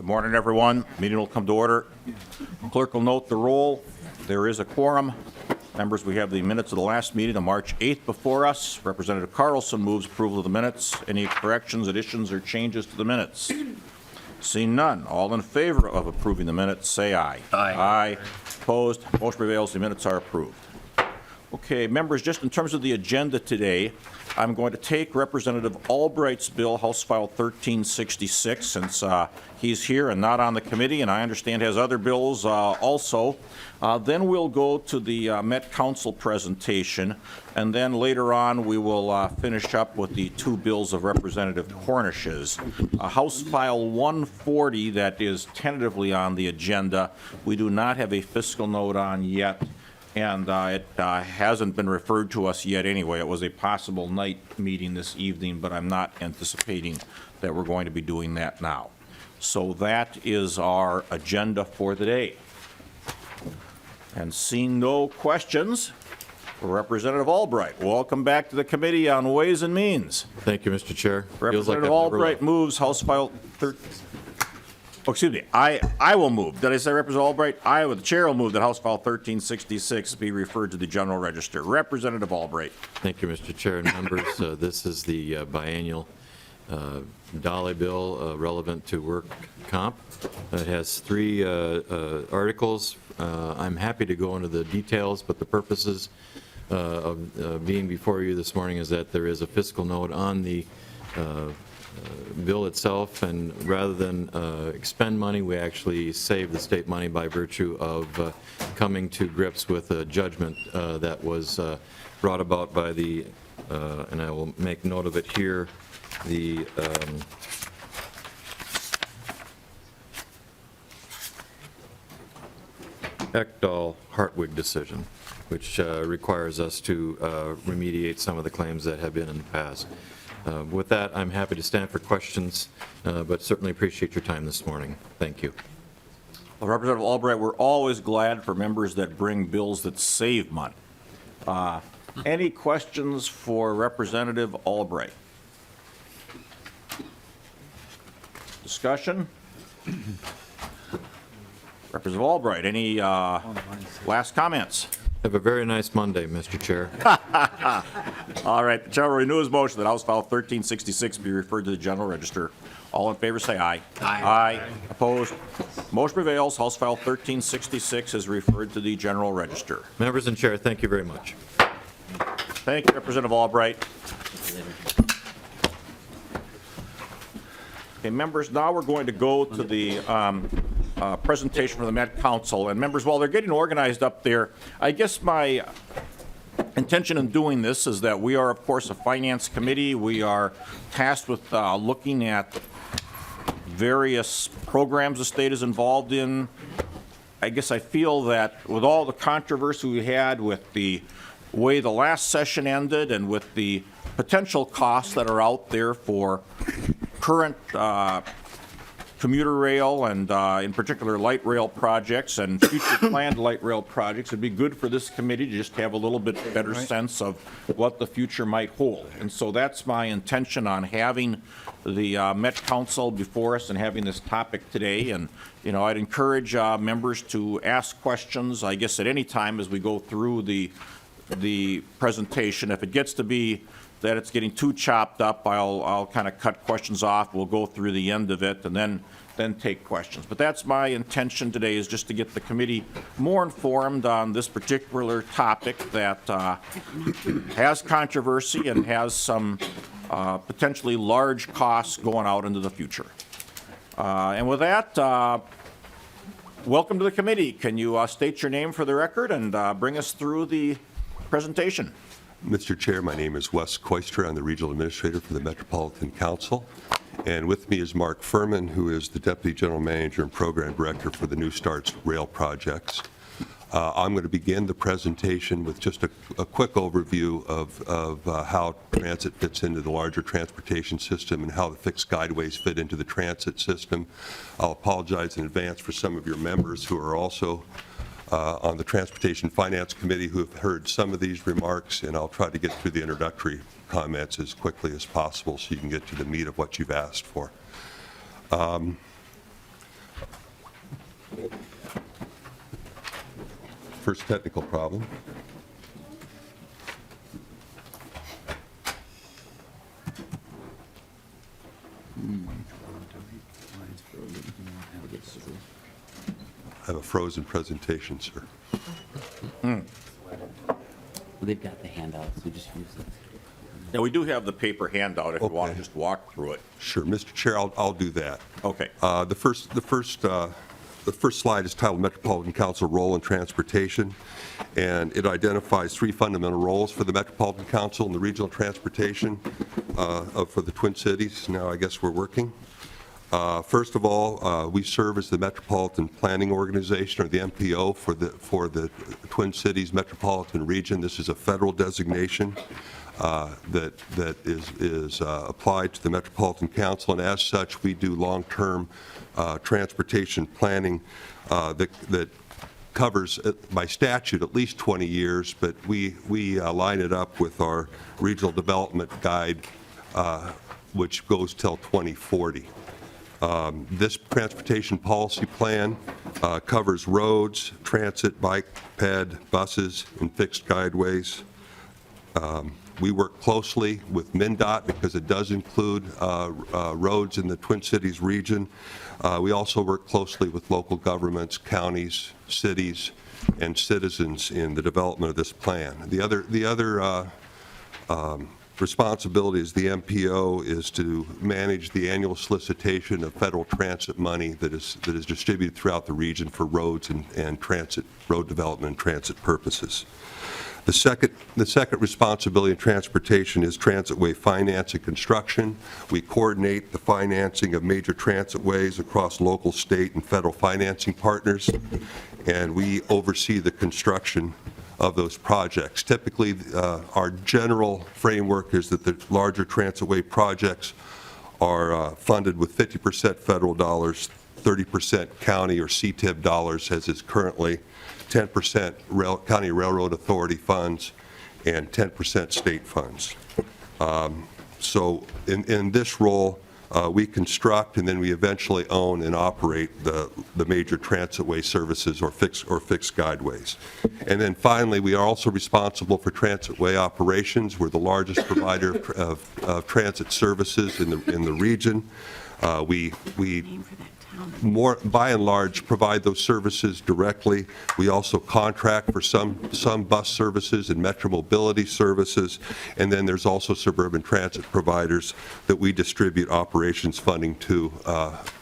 Morning, everyone. Meeting will come to order. Clerk will note the roll. There is a quorum. Members, we have the minutes of the last meeting on March 8th before us. Representative Carlson moves approval of the minutes. Any corrections, additions, or changes to the minutes? Seeing none, all in favor of approving the minutes, say aye. Aye. Aye. Opposed? Motion prevails. The minutes are approved. Okay, members, just in terms of the agenda today, I'm going to take Representative Albright's bill, House File 1366, since he's here and not on the committee, and I understand has other bills also. Then we'll go to the Met Council presentation, and then later on we will finish up with the two bills of Representative Cornish's. House File 140, that is tentatively on the agenda, we do not have a fiscal note on yet. And it hasn't been referred to us yet anyway. It was a possible night meeting this evening, but I'm not anticipating that we're going to be doing that now. So that is our agenda for the day. And seeing no questions, Representative Albright, welcome back to the Committee on Ways and Means. Thank you, Mr. Chair. Representative Albright moves House File 13. Oh, excuse me, I will move. Did I say Representative Albright? The chair will move that House File 1366 be referred to the General Register. Representative Albright. Thank you, Mr. Chair and members. This is the biennial dollar bill relevant to work comp. It has three articles. I'm happy to go into the details, but the purposes of being before you this morning is that there is a fiscal note on the bill itself, and rather than expend money, we actually save the state money by virtue of coming to grips with a judgment that was brought about by the, and I will make note of it here, the Ekdahl-Hartwig decision, which requires us to remediate some of the claims that have been in the past. With that, I'm happy to stand for questions, but certainly appreciate your time this morning. Thank you. Well, Representative Albright, we're always glad for members that bring bills that save money. Any questions for Representative Albright? Discussion? Representative Albright, any last comments? Have a very nice Monday, Mr. Chair. All right, the chair will renew his motion that House File 1366 be referred to the General Register. All in favor say aye. Aye. Aye. Opposed? Motion prevails. House File 1366 is referred to the General Register. Members and Chair, thank you very much. Thank you, Representative Albright. Okay, members, now we're going to go to the presentation from the Met Council. And members, while they're getting organized up there, I guess my intention in doing this is that we are, of course, a finance committee. We are tasked with looking at various programs the state is involved in. I guess I feel that with all the controversy we had with the way the last session ended and with the potential costs that are out there for current commuter rail and in particular light rail projects and future planned light rail projects, it'd be good for this committee to just have a little bit better sense of what the future might hold. And so that's my intention on having the Met Council before us and having this topic today. And you know, I'd encourage members to ask questions, I guess, at any time as we go through the presentation. If it gets to be that it's getting too chopped up, I'll kind of cut questions off. We'll go through the end of it and then take questions. But that's my intention today, is just to get the committee more informed on this particular topic that has controversy and has some potentially large costs going out into the future. And with that, welcome to the committee. Can you state your name for the record and bring us through the presentation? Mr. Chair, my name is Wes Koister. I'm the Regional Administrator for the Metropolitan Council. And with me is Mark Furman, who is the Deputy General Manager and Program Director for the New Starts Rail Projects. I'm going to begin the presentation with just a quick overview of how transit fits into the larger transportation system and how the fixed guideways fit into the transit system. I'll apologize in advance for some of your members who are also on the Transportation Finance Committee who have heard some of these remarks, and I'll try to get through the introductory comments as quickly as possible so you can get to the meat of what you've asked for. First technical problem. I have a frozen presentation, sir. Well, they've got the handouts, so just use it. Yeah, we do have the paper handout if you want to Okay. just walk through it. Sure, Mr. Chair, I'll do that. Okay. The first slide is titled Metropolitan Council Role in Transportation, and it identifies three fundamental roles for the Metropolitan Council and the regional transportation for the Twin Cities. Now, I guess we're working. First of all, we serve as the Metropolitan Planning Organization, or the MPO, for the Twin Cities Metropolitan Region. This is a federal designation that is applied to the Metropolitan Council, and as such, we do long-term transportation planning that covers, by statute, at least 20 years, but we line it up with our regional development guide, which goes till 2040. This transportation policy plan covers roads, transit, bike, ped, buses, and fixed guideways. We work closely with MnDOT because it does include roads in the Twin Cities region. We also work closely with local governments, counties, cities, and citizens in the development of this plan. The other responsibility as the MPO is to manage the annual solicitation of federal transit money that is distributed throughout the region for roads and transit, road development and transit purposes. The second responsibility in transportation is transitway finance and construction. We coordinate the financing of major transitways across local, state, and federal financing partners, and we oversee the construction of those projects. Typically, our general framework is that the larger transitway projects are funded with 50% federal dollars, 30% county or CTIB dollars, as is currently, 10% County Railroad Authority funds, and 10% state funds. So in this role, we construct and then we eventually own and operate the major transitway services or fixed guideways. And then finally, we are also responsible for transitway operations. We're the largest provider of transit services in the region. We by and large provide those services directly. We also contract for some bus services and metro mobility services, and then there's also suburban transit providers that we distribute operations funding to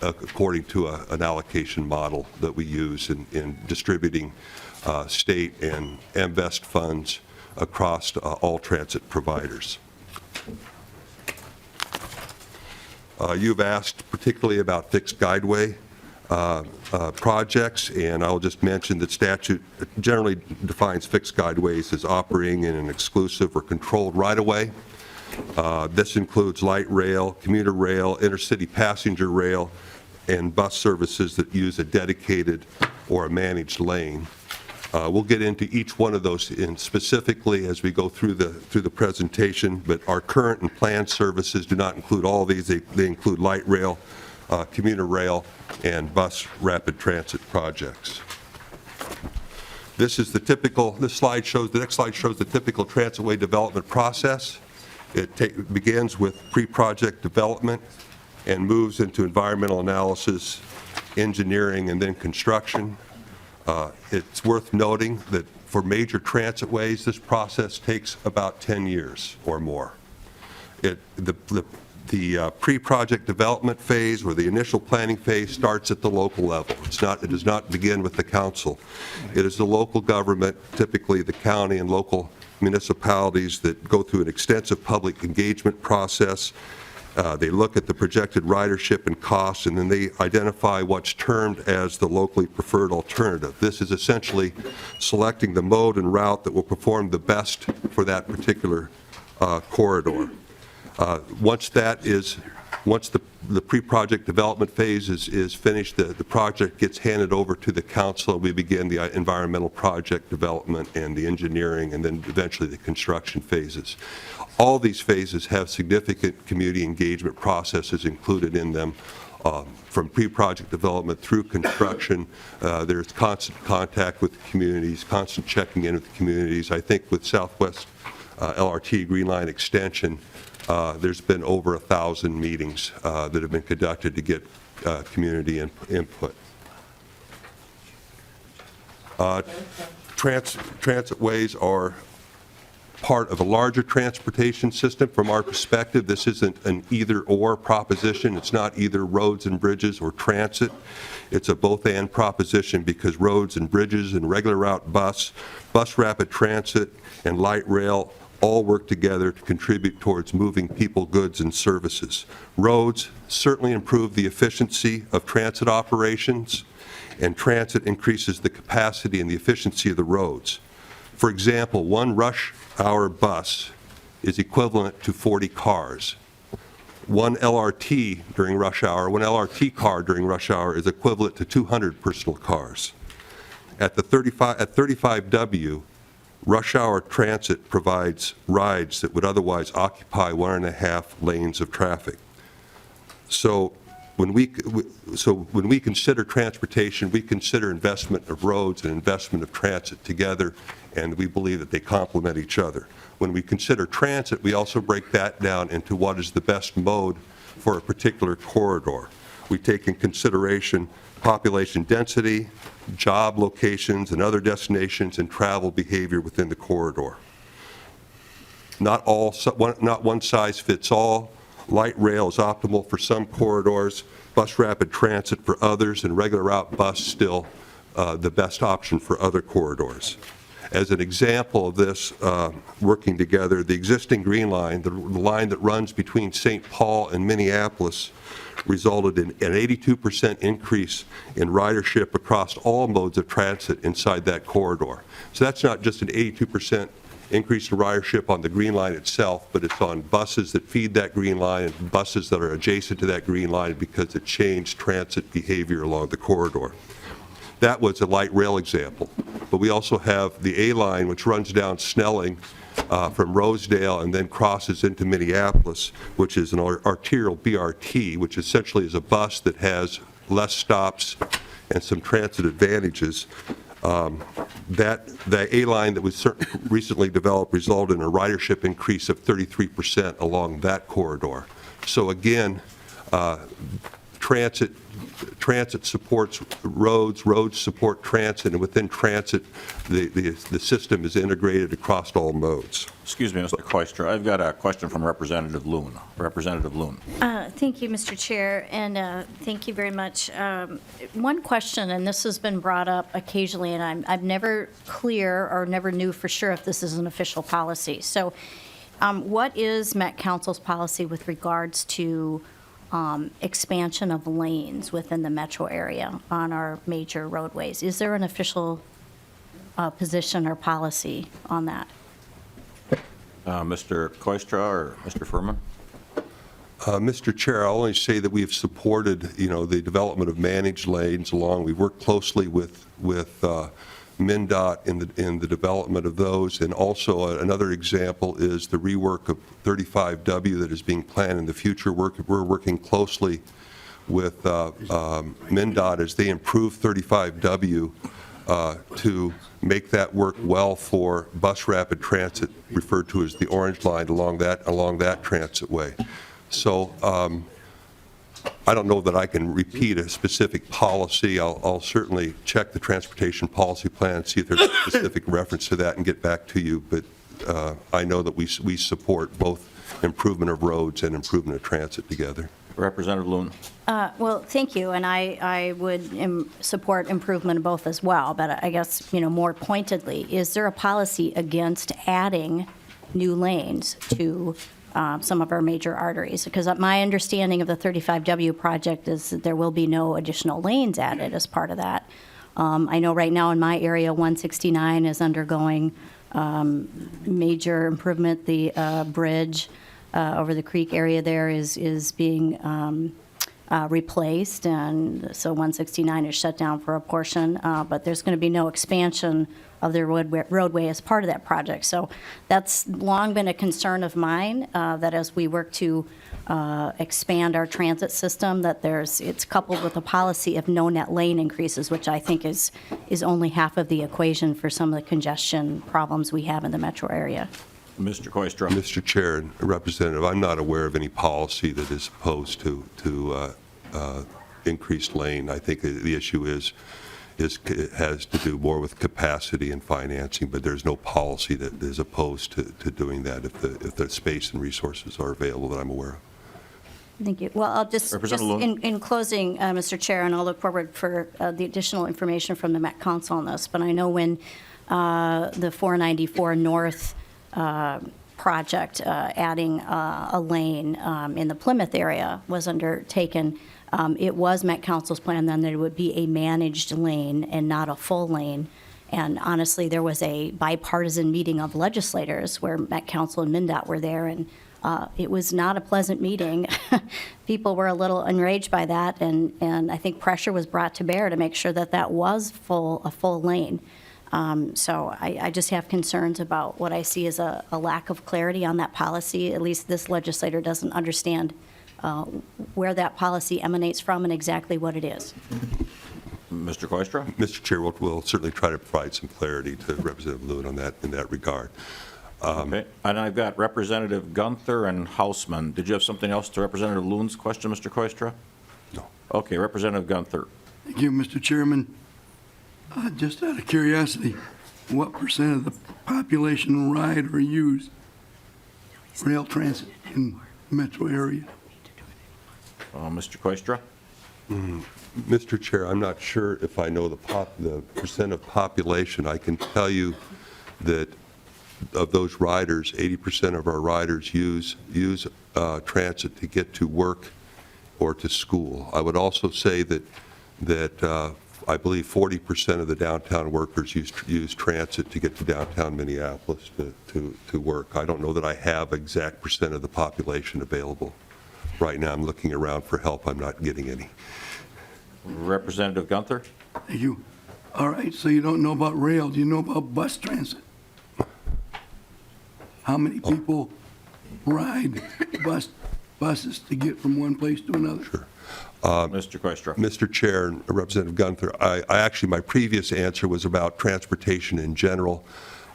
according to an allocation model that we use in distributing state and MVEST funds across all transit providers. You've asked particularly about fixed guideway projects, and I'll just mention that statute generally defines fixed guideways as operating in an exclusive or controlled right-of-way. This includes light rail, commuter rail, intercity passenger rail, and bus services that use a dedicated or a managed lane. We'll get into each one of those specifically as we go through the presentation, but our current and planned services do not include all of these. They include light rail, commuter rail, and bus rapid transit projects. This slide shows, the next slide shows the typical transitway development process. It begins with pre-project development and moves into environmental analysis, engineering, and then construction. It's worth noting that for major transitways, this process takes about 10 years or more. The pre-project development phase, or the initial planning phase, starts at the local level. It does not begin with the council. It is the local government, typically the county and local municipalities, that go through an extensive public engagement process. They look at the projected ridership and costs, and then they identify what's termed as the locally preferred alternative. This is essentially selecting the mode and route that will perform the best for that particular corridor. Once the pre-project development phase is finished, the project gets handed over to the council, and we begin the environmental project development and the engineering, and then eventually the construction phases. All these phases have significant community engagement processes included in them, from pre-project development through construction. There's constant contact with the communities, constant checking in with the communities. I think with Southwest LRT Green Line Extension, there's been over 1,000 meetings that have been conducted to get community input. Transitways are part of a larger transportation system. From our perspective, this isn't an either-or proposition. It's not either roads and bridges or transit. It's a both-and proposition because roads and bridges and regular route bus rapid transit, and light rail all work together to contribute towards moving people, goods, and services. Roads certainly improve the efficiency of transit operations, and transit increases the capacity and the efficiency of the roads. For example, one rush hour bus is equivalent to 40 cars. One LRT during rush hour, one LRT car during rush hour is equivalent to 200 personal cars. At 35W, rush hour transit provides rides that would otherwise occupy 1.5 lanes of traffic. So when we consider transportation, we consider investment of roads and investment of transit together, and we believe that they complement each other. When we consider transit, we also break that down into what is the best mode for a particular corridor. We take in consideration population density, job locations, and other destinations, and travel behavior within the corridor. Not one size fits all. Light rail is optimal for some corridors, bus rapid transit for others, and regular route bus still the best option for other corridors. As an example of this working together, the existing Green Line, the line that runs between St. Paul and Minneapolis, resulted in an 82% increase in ridership across all modes of transit inside that corridor. So that's not just an 82% increase in ridership on the Green Line itself, but it's on buses that feed that Green Line and buses that are adjacent to that Green Line because it changed transit behavior along the corridor. That was a light rail example. But we also have the A line, which runs down Snelling from Rosedale and then crosses into Minneapolis, which is an arterial BRT, which essentially is a bus that has less stops and some transit advantages. The A line that was recently developed resulted in a ridership increase of 33% along that corridor. So again, transit supports roads, roads support transit, and within transit, the system is integrated across all modes. Excuse me, Mr. Koister, I've got a question from Representative Loon. Representative Loon. Thank you, Mr. Chair, and thank you very much. One question, and this has been brought up occasionally, and I'm never clear or never knew for sure if this is an official policy. So what is Met Council's policy with regards to expansion of lanes within the metro area on our major roadways? Is there an official position or policy on that? Mr. Koistra or Mr. Furman? Mr. Chair, I'll only say that we have supported, the development of managed lanes along. We've worked closely with MnDOT in the development of those, and also another example is the rework of 35W that is being planned in the future. We're working closely with MnDOT as they improve 35W to make that work well for bus rapid transit, referred to as the orange line along that transit way. So I don't know that I can repeat a specific policy. I'll certainly check the transportation policy plan, see if there's a specific reference to that and get back to you. But I know that we support both improvement of roads and improvement of transit together. Representative Loon. Well, thank you, and I would support improvement of both as well, but I guess, more pointedly, is there a policy against adding new lanes to some of our major arteries? Because my understanding of the 35W project is that there will be no additional lanes added as part of that. I know right now in my area, 169 is undergoing major improvement. The bridge over the creek area there is being replaced, and so 169 is shut down for a portion, but there's going to be no expansion of the roadway as part of that project. So that's long been a concern of mine, that as we work to expand our transit system, that it's coupled with a policy of no net lane increases, which I think is only half of the equation for some of the congestion problems we have in the metro area. Mr. Koistra. Mr. Chair and Representative, I'm not aware of any policy that is opposed to increased lane. I think the issue it has to do more with capacity and financing, but there's no policy that is opposed to doing that if the space and resources are available that I'm aware of. Thank you. Well, I'll just Representative Loon. in closing, Mr. Chair, and I'll look forward for the additional information from the Met Council on this, but I know when the 494 North project, adding a lane in the Plymouth area was undertaken, it was Met Council's plan then that it would be a managed lane and not a full lane. And honestly, there was a bipartisan meeting of legislators where Met Council and MnDOT were there, and it was not a pleasant meeting. People were a little enraged by that, and I think pressure was brought to bear to make sure that that was a full lane. So I just have concerns about what I see as a lack of clarity on that policy. At least this legislator doesn't understand where that policy emanates from and exactly what it is. Mr. Koistra. Mr. Chair, we'll certainly try to provide some clarity to Representative Lewin on that in that regard. Okay. And I've got Representative Gunther and Hausman. Did you have something else to Representative Loon's question, Mr. Koistra? No. Okay, Representative Gunther. Thank you, Mr. Chairman. Just out of curiosity, what % of the population ride or use rail transit in the metro area? Mr. Koistra. Mr. Chair, I'm not sure if I know the % of population. I can tell you that of those riders, 80% of our riders use transit to get to work or to school. I would also say that I believe 40% of the downtown workers use transit to get to downtown Minneapolis to work. I don't know that I have exact % of the population available. Right now, I'm looking around for help. I'm not getting any. Representative Gunther. Thank you. All right, so you don't know about rail. Do you know about bus transit? How many people ride buses to get from one place to another? Sure. Mr. Koistra. Mr. Chair and Representative Gunther, I actually, my previous answer was about transportation in general.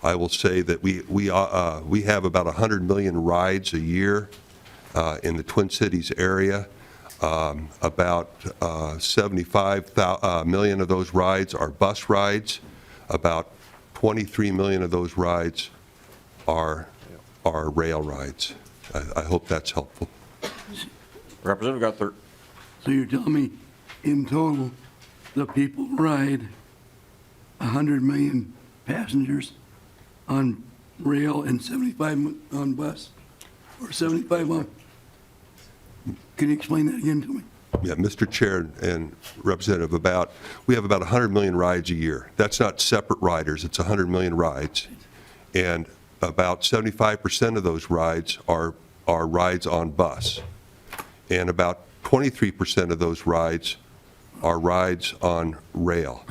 I will say that we have about 100 million rides a year in the Twin Cities area. About 75 million of those rides are bus rides. About 23 million of those rides are rail rides. I hope that's helpful. Representative Gunther. So you're telling me, in total, the people ride 100 million passengers on rail and 75 on bus? Or 75 on? Can you explain that again to me? Yeah, Mr. Chair and Representative, we have about 100 million rides a year. That's not separate riders, it's 100 million rides. And about 75% of those rides are rides on bus. And about 23% of those rides are rides on rail.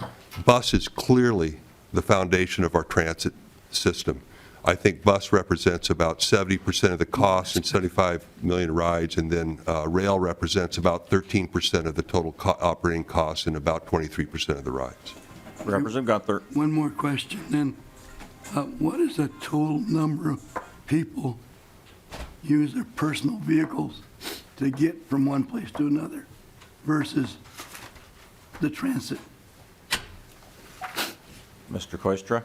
Bus is clearly the foundation of our transit system. I think bus represents about 70% of the cost and 75 million rides, and then rail represents about 13% of the total operating costs and about 23% of the rides. Representative Gunther. One more question then. What is the total number of people use their personal vehicles to get from one place to another versus the transit? Mr. Koistra.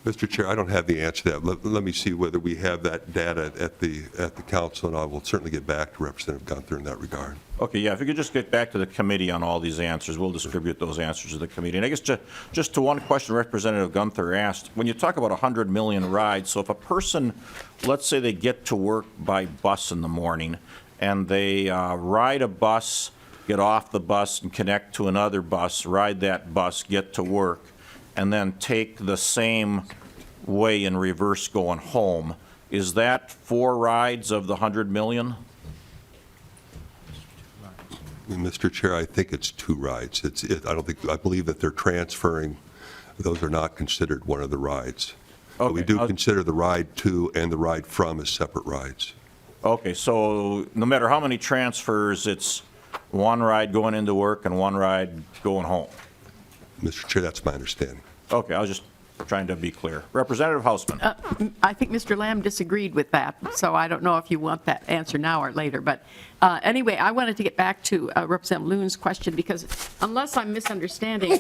Mr. Chair, I don't have the answer to that. Let me see whether we have that data at the council, and I will certainly get back to Representative Gunther in that regard. Okay, yeah, if you could just get back to the committee on all these answers, we'll distribute those answers to the committee. And I guess just to one question Representative Gunther asked, when you talk about 100 million rides, so if a person, let's say they get to work by bus in the morning, and they ride a bus, get off the bus and connect to another bus, ride that bus, get to work, and then take the same way in reverse going home, is that 4 rides of the 100 million? Mr. Chair, I think it's 2 rides. I believe that they're transferring, those are not considered one of the rides. But we Okay, do consider the ride to and the ride from as separate rides. Okay, so no matter how many transfers, it's one ride going into work and one ride going home? Mr. Chair, that's my understanding. Okay, I was just trying to be clear. Representative Hausman. I think Mr. Lamb disagreed with that, so I don't know if you want that answer now or later. But anyway, I wanted to get back to Representative Loon's question, because unless I'm misunderstanding,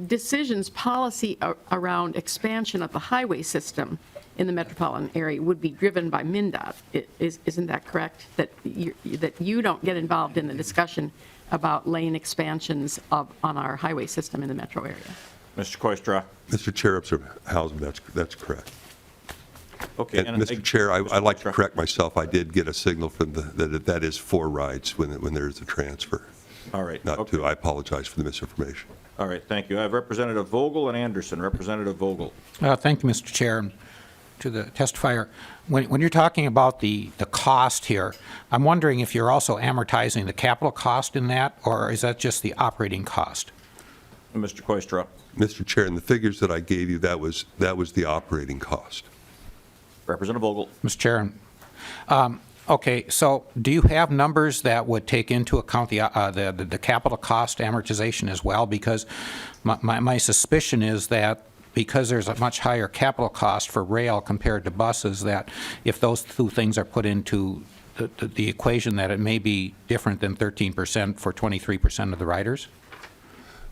decisions, policy around expansion of the highway system in the metropolitan area would be driven by MnDOT. Isn't that correct? That you don't get involved in the discussion about lane expansions on our highway system in the metro area? Mr. Koistra. Mr. Chair, Representative Hausman, that's correct. Okay. And Mr. Chair, I'd like to correct myself. I did get a signal from that is 4 rides when there's a transfer. All right. Not okay. 2. I apologize for the misinformation. All right, thank you. I have Representative Vogel and Anderson. Representative Vogel. Thank you, Mr. Chair. To the testifier, when you're talking about the cost here, I'm wondering if you're also amortizing the capital cost in that, or is that just the operating cost? Mr. Koistra. Mr. Chair, in the figures that I gave you, that was the operating cost. Representative Vogel. Mr. Chair, okay, so do you have numbers that would take into account the capital cost amortization as well? Because my suspicion is that because there's a much higher capital cost for rail compared to buses, that if those 2 things are put into the equation, that it may be different than 13% for 23% of the riders?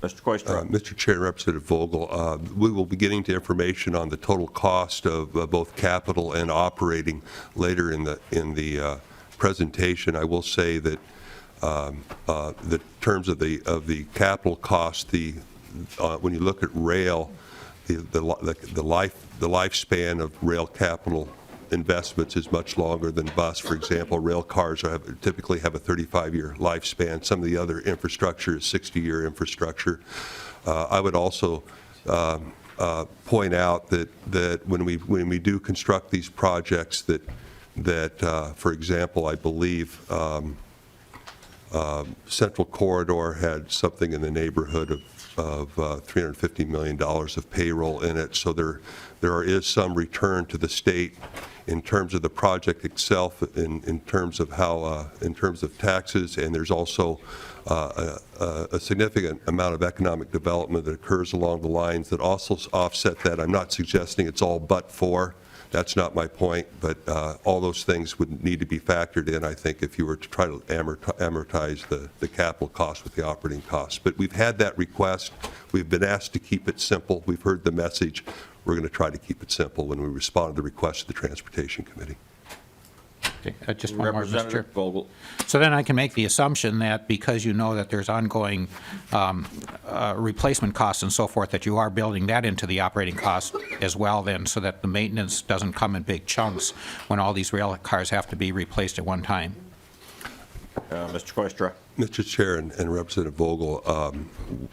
Mr. Koistra. Mr. Chair, Representative Vogel, we will be getting to information on the total cost of both capital and operating later in the presentation. I will say that the terms of the capital cost, when you look at rail, the lifespan of rail capital investments is much longer than bus. For example, rail cars typically have a 35-year lifespan. Some of the other infrastructure is 60-year infrastructure. I would also point out that when we do construct these projects, that for example, I believe Central Corridor had something in the neighborhood of $350 million of payroll in it. So there is some return to the state in terms of the project itself, in terms of how, in terms of taxes, and there's also a significant amount of economic development that occurs along the lines that also offset that. I'm not suggesting it's all but for. That's not my point, but all those things would need to be factored in, I think, if you were to try to amortize the capital cost with the operating costs. But we've had that request. We've been asked to keep it simple. We've heard the message. We're going to try to keep it simple when we respond to the request of the Transportation Committee. Okay, just one more, Mr. Chair. Representative Vogel. So then I can make the assumption that because you know that there's ongoing replacement costs and so forth, that you are building that into the operating cost as well then, so that the maintenance doesn't come in big chunks when all these rail cars have to be replaced at one time. Mr. Koistra. Mr. Chair and Representative Vogel,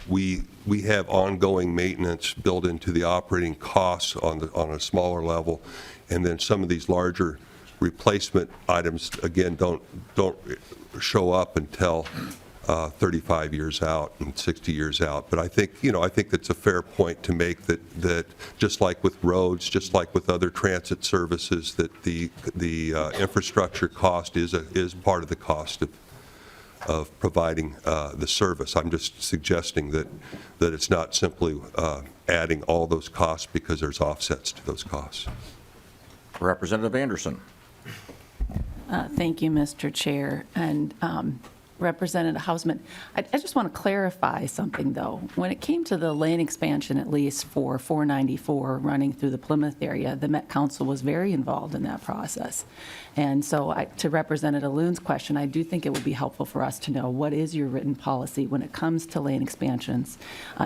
we have ongoing maintenance built into the operating costs on a smaller level, and then some of these larger replacement items, again, don't show up until 35 years out and 60 years out. But I think, I think that's a fair point to make, that just like with roads, just like with other transit services, that the infrastructure cost is part of the cost of providing the service. I'm just suggesting that it's not simply adding all those costs, because there's offsets to those costs. Representative Anderson. Thank you, Mr. Chair. And Representative Hausman, I just want to clarify something, though. When it came to the lane expansion, at least for 494 running through the Plymouth area, the Met Council was very involved in that process. And so to Representative Loon's question, I do think it would be helpful for us to know what is your written policy when it comes to lane expansions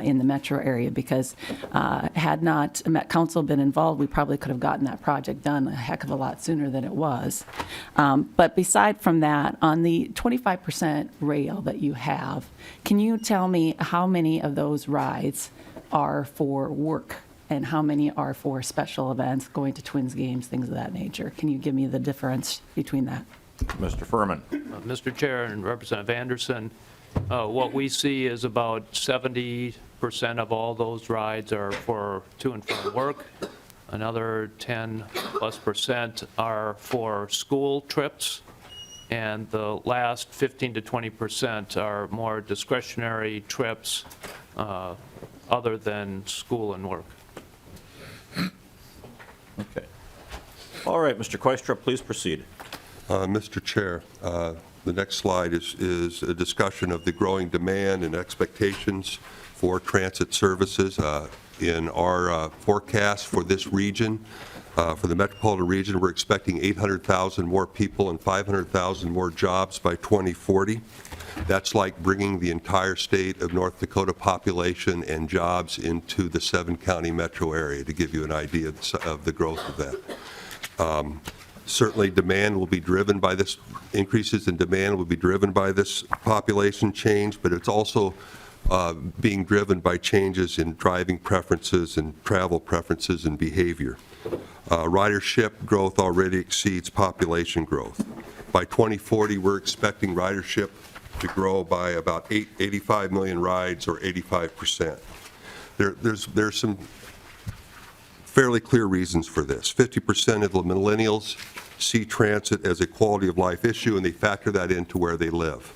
in the metro area, because had not Met Council been involved, we probably could have gotten that project done a heck of a lot sooner than it was. But beside from that, on the 25% rail that you have, can you tell me how many of those rides are for work and how many are for special events, going to Twins games, things of that nature? Can you give me the difference between that? Mr. Furman. Mr. Chair and Representative Anderson, what we see is about 70% of all those rides are for to and from work. Another 10+% are for school trips. And the last 15 to 20% are more discretionary trips other than school and work. Okay. All right, Mr. Koistra, please proceed. Mr. Chair, the next slide is a discussion of the growing demand and expectations for transit services. In our forecast for this region, for the metropolitan region, we're expecting 800,000 more people and 500,000 more jobs by 2040. That's like bringing the entire state of North Dakota population and jobs into the 7-county metro area, to give you an idea of the growth of that. Certainly demand will be driven by this, increases in demand will be driven by this population change, but it's also being driven by changes in driving preferences and travel preferences and behavior. Ridership growth already exceeds population growth. By 2040, we're expecting ridership to grow by about 85 million rides, or 85%. There's some fairly clear reasons for this. 50% of the millennials see transit as a quality of life issue, and they factor that into where they live.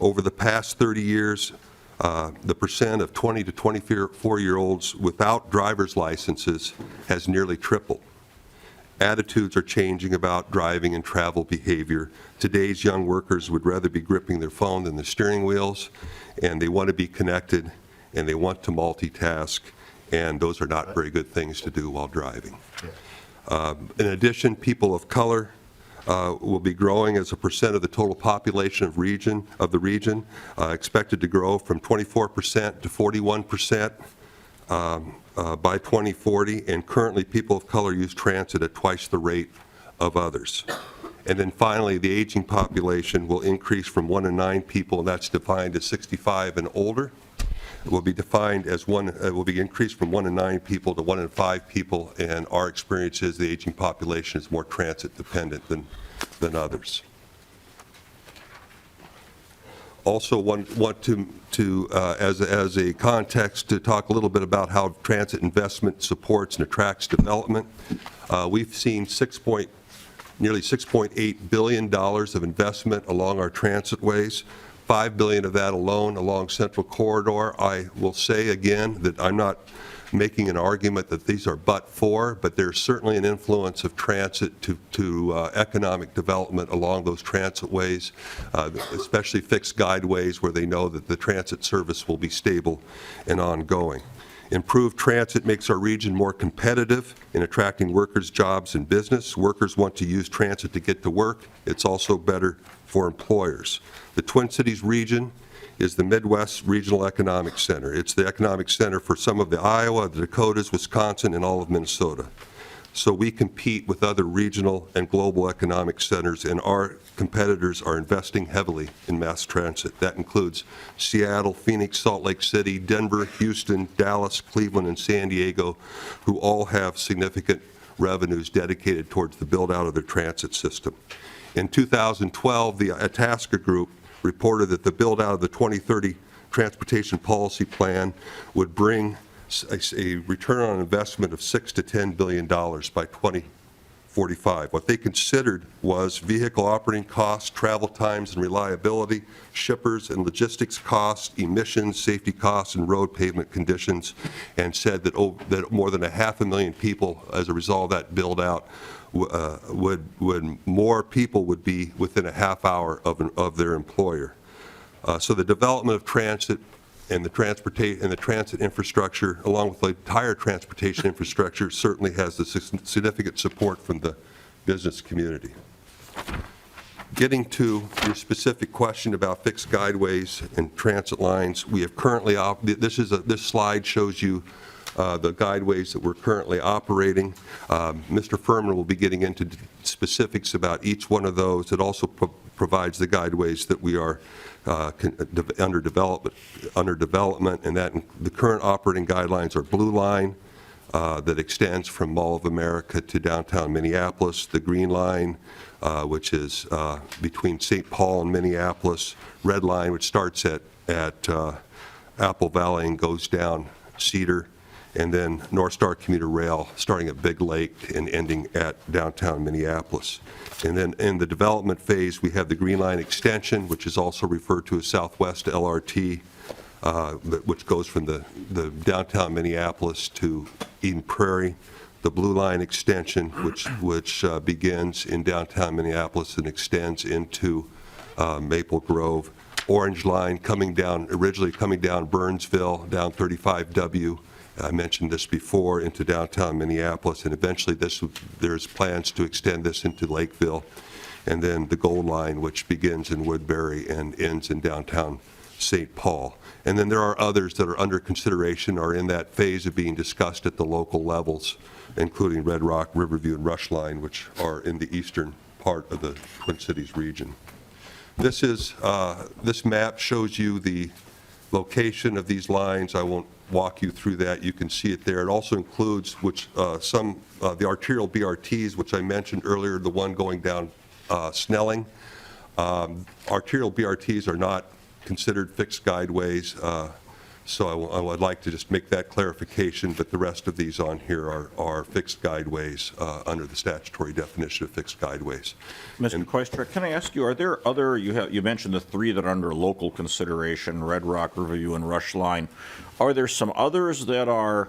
Over the past 30 years, the percent of 20 to 24-year-olds without driver's licenses has nearly tripled. Attitudes are changing about driving and travel behavior. Today's young workers would rather be gripping their phone than the steering wheels, and they want to be connected, and they want to multitask, and those are not very good things to do while driving. In addition, people of color will be growing as a percent of the total population of the region, expected to grow from 24% to 41% by 2040, and currently people of color use transit at twice the rate of others. And then finally, the aging population will increase from 1 in 9 people, and that's defined as 65 and older. It will be defined as will be increased from 1 in 9 people to 1 in 5 people, and our experience is the aging population is more transit dependent than others. Also want to as a context, to talk a little bit about how transit investment supports and attracts development. We've seen nearly $6.8 billion of investment along our transit ways. $5 billion of that alone along Central Corridor. I will say again that I'm not making an argument that these are but there's certainly an influence of transit to economic development along those transit ways, especially fixed guideways where they know that the transit service will be stable and ongoing. Improved transit makes our region more competitive in attracting workers, jobs, and business. Workers want to use transit to get to work. It's also better for employers. The Twin Cities region is the Midwest Regional Economic Center. It's the economic center for some of the Iowa, the Dakotas, Wisconsin, and all of Minnesota. So we compete with other regional and global economic centers, and our competitors are investing heavily in mass transit. That includes Seattle, Phoenix, Salt Lake City, Denver, Houston, Dallas, Cleveland, and San Diego, who all have significant revenues dedicated towards the build-out of their transit system. In 2012, the Itasca Group reported that the build-out of the 2030 Transportation Policy Plan would bring a return on investment of $6 to $10 billion by 2045. What they considered was vehicle operating costs, travel times and reliability, shippers and logistics costs, emissions, safety costs, and road pavement conditions, and said that more than 500,000 people, as a result of that build-out, more people would be within a half hour of their employer. So the development of transit and the transit infrastructure, along with the entire transportation infrastructure, certainly has the significant support from the business community. Getting to your specific question about fixed guideways and transit lines, we have currently this slide shows you the guideways that we're currently operating. Mr. Furman will be getting into specifics about each one of those. It also provides the guideways that we are under development, and that the current operating guidelines are Blue Line, that extends from Mall of America to downtown Minneapolis, the Green Line, which is between St. Paul and Minneapolis, Red Line, which starts at Apple Valley and goes down Cedar, and then North Star Commuter Rail starting at Big Lake and ending at downtown Minneapolis. And then in the development phase, we have the Green Line extension, which is also referred to as Southwest LRT, which goes from the downtown Minneapolis to Eden Prairie. The Blue Line extension, which begins in downtown Minneapolis and extends into Maple Grove. Orange Line originally coming down Burnsville, down 35W. I mentioned this before, into downtown Minneapolis, and eventually there's plans to extend this into Lakeville. And then the Gold Line, which begins in Woodbury and ends in downtown St. Paul. And then there are others that are under consideration or in that phase of being discussed at the local levels, including Red Rock, Riverview, and Rush Line, which are in the eastern part of the Twin Cities region. This map shows you the location of these lines. I won't walk you through that. You can see it there. It also includes some the arterial BRTs, which I mentioned earlier, the one going down Snelling. Arterial BRTs are not considered fixed guideways, so I would like to just make that clarification, but the rest of these on here are fixed guideways under the statutory definition of fixed guideways. Mr. Koistra, can I ask you, are there other, you mentioned the three that are under local consideration, Red Rock, Riverview, and Rush Line. Are there some others that are,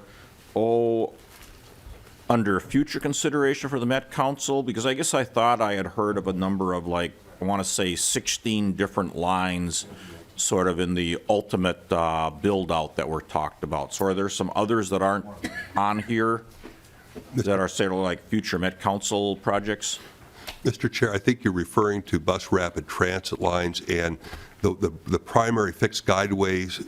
under future consideration for the Met Council? Because I guess I thought I had heard of a number of, I want to say 16 different lines sort of in the ultimate build-out that were talked about. So are there some others that aren't on here that are sort of like future Met Council projects? Mr. Chair, I think you're referring to bus rapid transit lines, and the primary fixed guideways,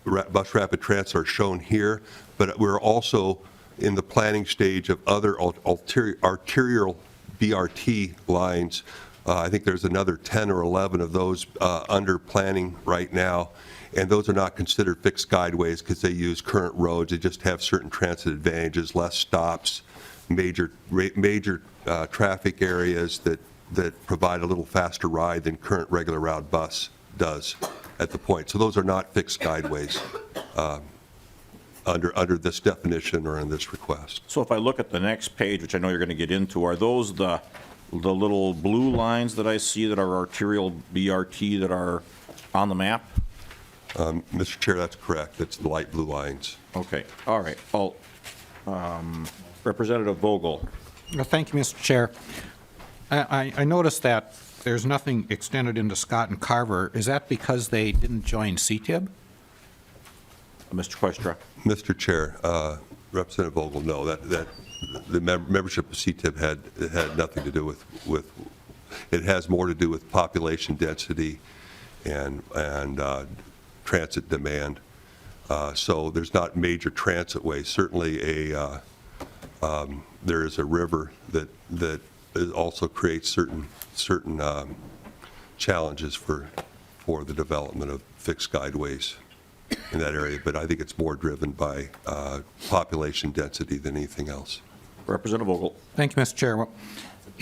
bus rapid transit, are shown here, but we're also in the planning stage of other arterial BRT lines. I think there's another 10 or 11 of those under planning right now, and those are not considered fixed guideways because they use current roads. They just have certain transit advantages, less stops, major traffic areas that provide a little faster ride than current regular route bus does at the point. So those are not fixed guideways under this definition or in this request. So if I look at the next page, which I know you're going to get into, are those the little blue lines that I see that are arterial BRT that are on the map? Mr. Chair, that's correct. It's the light blue lines. Okay, all right. Well, Representative Vogel. Thank you, Mr. Chair. I noticed that there's nothing extended into Scott and Carver. Is that because they didn't join CTIB? Mr. Questra. Mr. Chair, Representative Vogel, no, that the membership of CTIB had nothing to do with it has more to do with population density and transit demand. So there's not major transit ways. Certainly there is a river that also creates certain challenges for the development of fixed guideways in that area, but I think it's more driven by population density than anything else. Representative Vogel. Thank you, Mr. Chair. Well,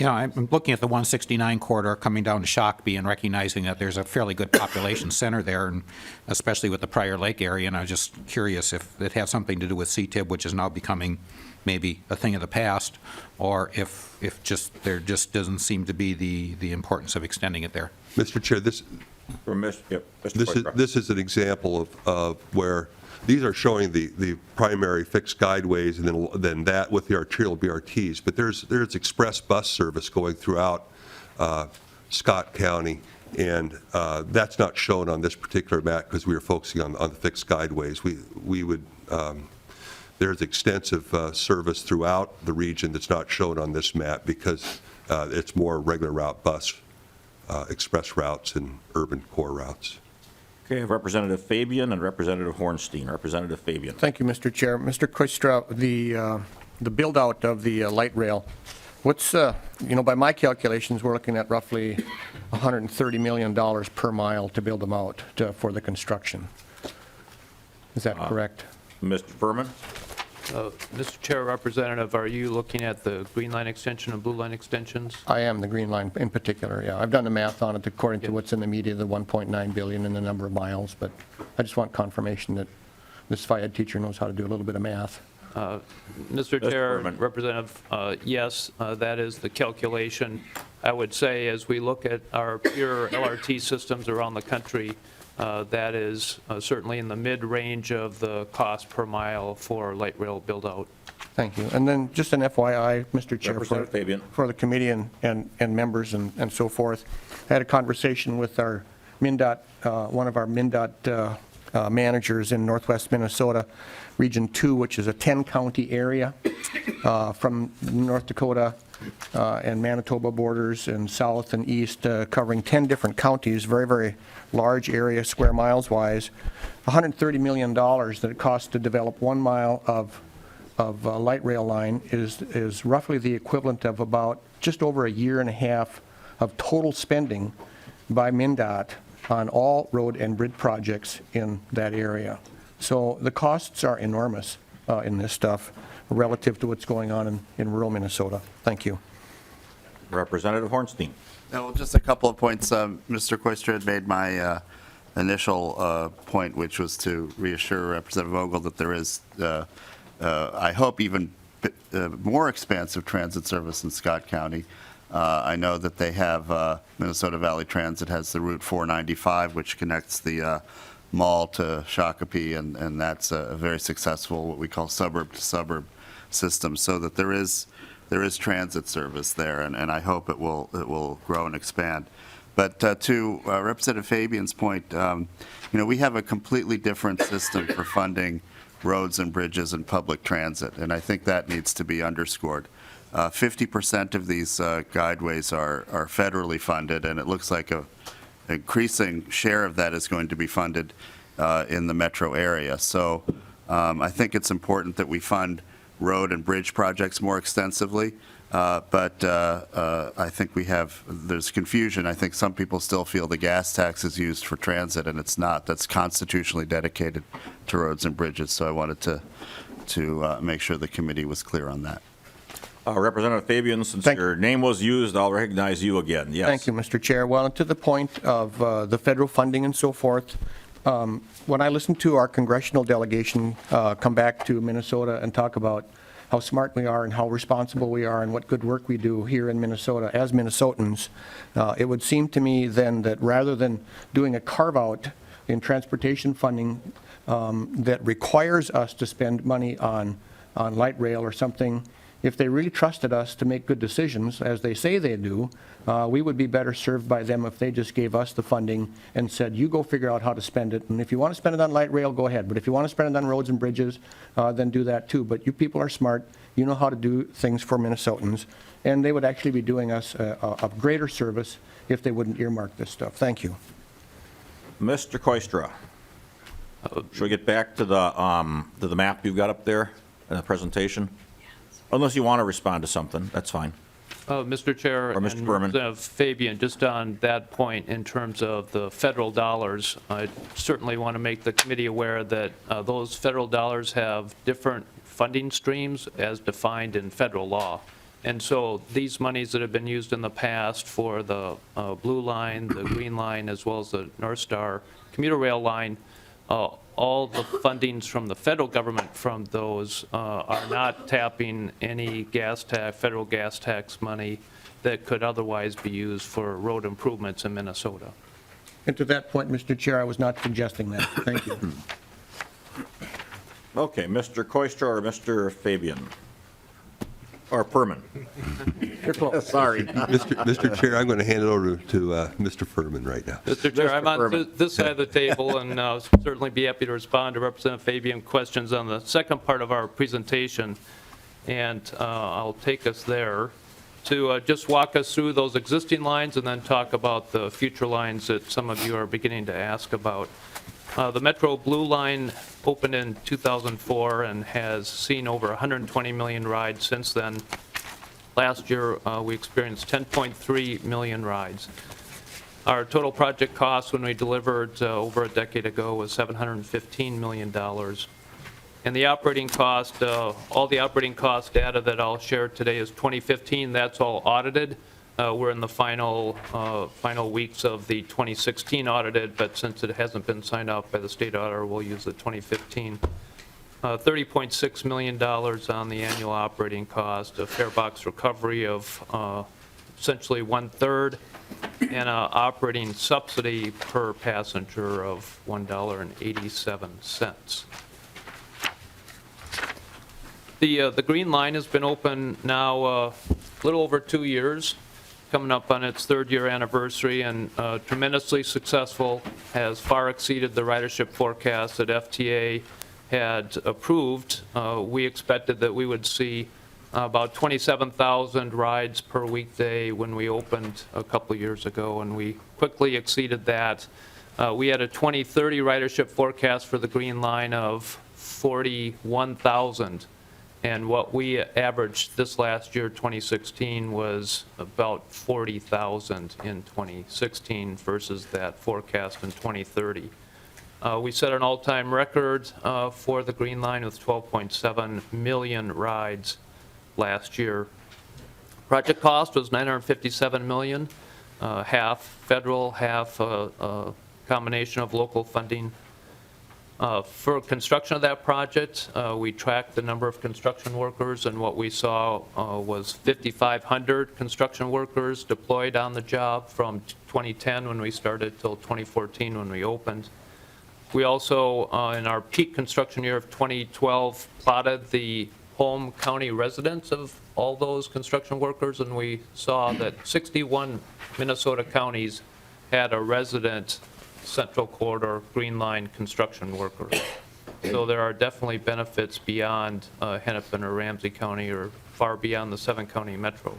I'm looking at the 169 corridor coming down to Shakopee and recognizing that there's a fairly good population center there, and especially with the Prior Lake area, and I was just curious if it had something to do with CTIB, which is now becoming maybe a thing of the past, or if there just doesn't seem to be the importance of extending it there. Mr. Chair, this is an example of where these are showing the primary fixed guideways, and then that with the arterial BRTs. But there's express bus service going throughout Scott County, and that's not shown on this particular map because we were focusing on the fixed guideways. There's extensive service throughout the region that's not shown on this map because it's more regular route bus, express routes, and urban core routes. Okay, I have Representative Fabian and Representative Hornstein. Representative Fabian. Thank you, Mr. Chair. Mr. Koistra, the build-out of the light rail, what's, by my calculations, we're looking at roughly $130 million per mile to build them out for the construction. Is that correct? Mr. Furman? Mr. Chair, Representative, are you looking at the green line extension and blue line extensions? I am, the Green Line in particular, yeah. I've done the math on it according to what's in the media, the 1.9 billion and the number of miles, but I just want confirmation that this FIAD teacher knows how to do a little bit of math. Mr. Chair, Berman. Representative, yes, that is the calculation. I would say as we look at our peer LRT systems around the country, that is certainly in the mid-range of the cost per mile for light rail build-out. Thank you. And then just an FYI, Mr. Chair, Representative Fabian. for the committee and members and so forth, I had a conversation with our MnDOT, one of our MnDOT managers in northwest Minnesota, Region 2, which is a 10-county area from North Dakota and Manitoba borders and south and east, covering 10 different counties, very, very large area, square miles wise. $130 million that it costs to develop 1 mile of light rail line is roughly the equivalent of about just over a year and a half of total spending by MnDOT on all road and bridge projects in that area. So the costs are enormous in this stuff relative to what's going on in rural Minnesota. Thank you. Representative Hornstein. Well, just a couple of points. Mr. Koister had made my initial point, which was to reassure Representative Vogel that there is, I hope, even more expansive transit service in Scott County. I know that they have Minnesota Valley Transit has the Route 495, which connects the mall to Shakopee, and that's a very successful, what we call suburb-to-suburb system, so that there is transit service there, and I hope it will grow and expand. But to Representative Fabian's point, we have a completely different system for funding roads and bridges and public transit, and I think that needs to be underscored. 50% of these guideways are federally funded, and it looks like an increasing share of that is going to be funded in the metro area. So I think it's important that we fund road and bridge projects more extensively, but I think there's confusion. I think some people still feel the gas tax is used for transit, and it's not. That's constitutionally dedicated to roads and bridges, so I wanted to make sure the committee was clear on that. Representative Fabian, since Thank- your name was used, I'll recognize you again. Yes. Thank you, Mr. Chair. Well, and to the point of the federal funding and so forth, when I listened to our congressional delegation come back to Minnesota and talk about how smart we are and how responsible we are and what good work we do here in Minnesota as Minnesotans, it would seem to me then that rather than doing a carve-out in transportation funding that requires us to spend money on light rail or something, if they really trusted us to make good decisions, as they say they do, we would be better served by them if they just gave us the funding and said, you go figure out how to spend it. And if you want to spend it on light rail, go ahead. But if you want to spend it on roads and bridges, then do that too. But you people are smart. You know how to do things for Minnesotans. And they would actually be doing us a greater service if they wouldn't earmark this stuff. Thank you. Mr. Koistra. Should we get back to the map you've got up there in the presentation? Unless you want to respond to something, that's fine. Mr. Chair, Or Mr. and Berman. Representative Fabian, just on that point in terms of the federal dollars, I certainly want to make the committee aware that those federal dollars have different funding streams as defined in federal law. And so these monies that have been used in the past for the blue line, the green line, as well as the North Star commuter rail line, all the fundings from the federal government from those are not tapping any federal gas tax money that could otherwise be used for road improvements in Minnesota. And to that point, Mr. Chair, I was not suggesting that. Thank you. Okay, Mr. Koistra or Mr. Fabian? Or Perman? You're close. Sorry. Mr. Chair, I'm going to hand it over to Mr. Furman right now. Mr. Chair, I'm on Berman. this side of the table and certainly be happy to respond to Representative Fabian questions on the second part of our presentation. And I'll take us there to just walk us through those existing lines and then talk about the future lines that some of you are beginning to ask about. The Metro Blue Line opened in 2004 and has seen over 120 million rides since then. Last year, we experienced 10.3 million rides. Our total project cost when we delivered over a decade ago was $715 million. And the operating cost, all the operating cost data that I'll share today is 2015. That's all audited. We're in the final weeks of the 2016 audited, but since it hasn't been signed off by the state auditor, we'll use the 2015. $30.6 million on the annual operating cost, a fare box recovery of essentially 1/3, and an operating subsidy per passenger of $1.87. The Green Line has been open now a little over 2 years, coming up on its 3rd-year anniversary, and tremendously successful, has far exceeded the ridership forecast that FTA had approved. We expected that we would see about 27,000 rides per weekday when we opened a couple years ago, and we quickly exceeded that. We had a 2030 ridership forecast for the Green Line of 41,000. And what we averaged this last year, 2016, was about 40,000 in 2016 versus that forecast in 2030. We set an all-time record for the Green Line with 12.7 million rides last year. Project cost was $957 million, half federal, half a combination of local funding. For construction of that project, we tracked the number of construction workers, and what we saw was 5,500 construction workers deployed on the job from 2010 when we started till 2014 when we opened. We also, in our peak construction year of 2012, plotted the home county residents of all those construction workers, and we saw that 61 Minnesota counties had a resident Central Corridor Green Line construction worker. So there are definitely benefits beyond Hennepin or Ramsey County or far beyond the 7-county metro.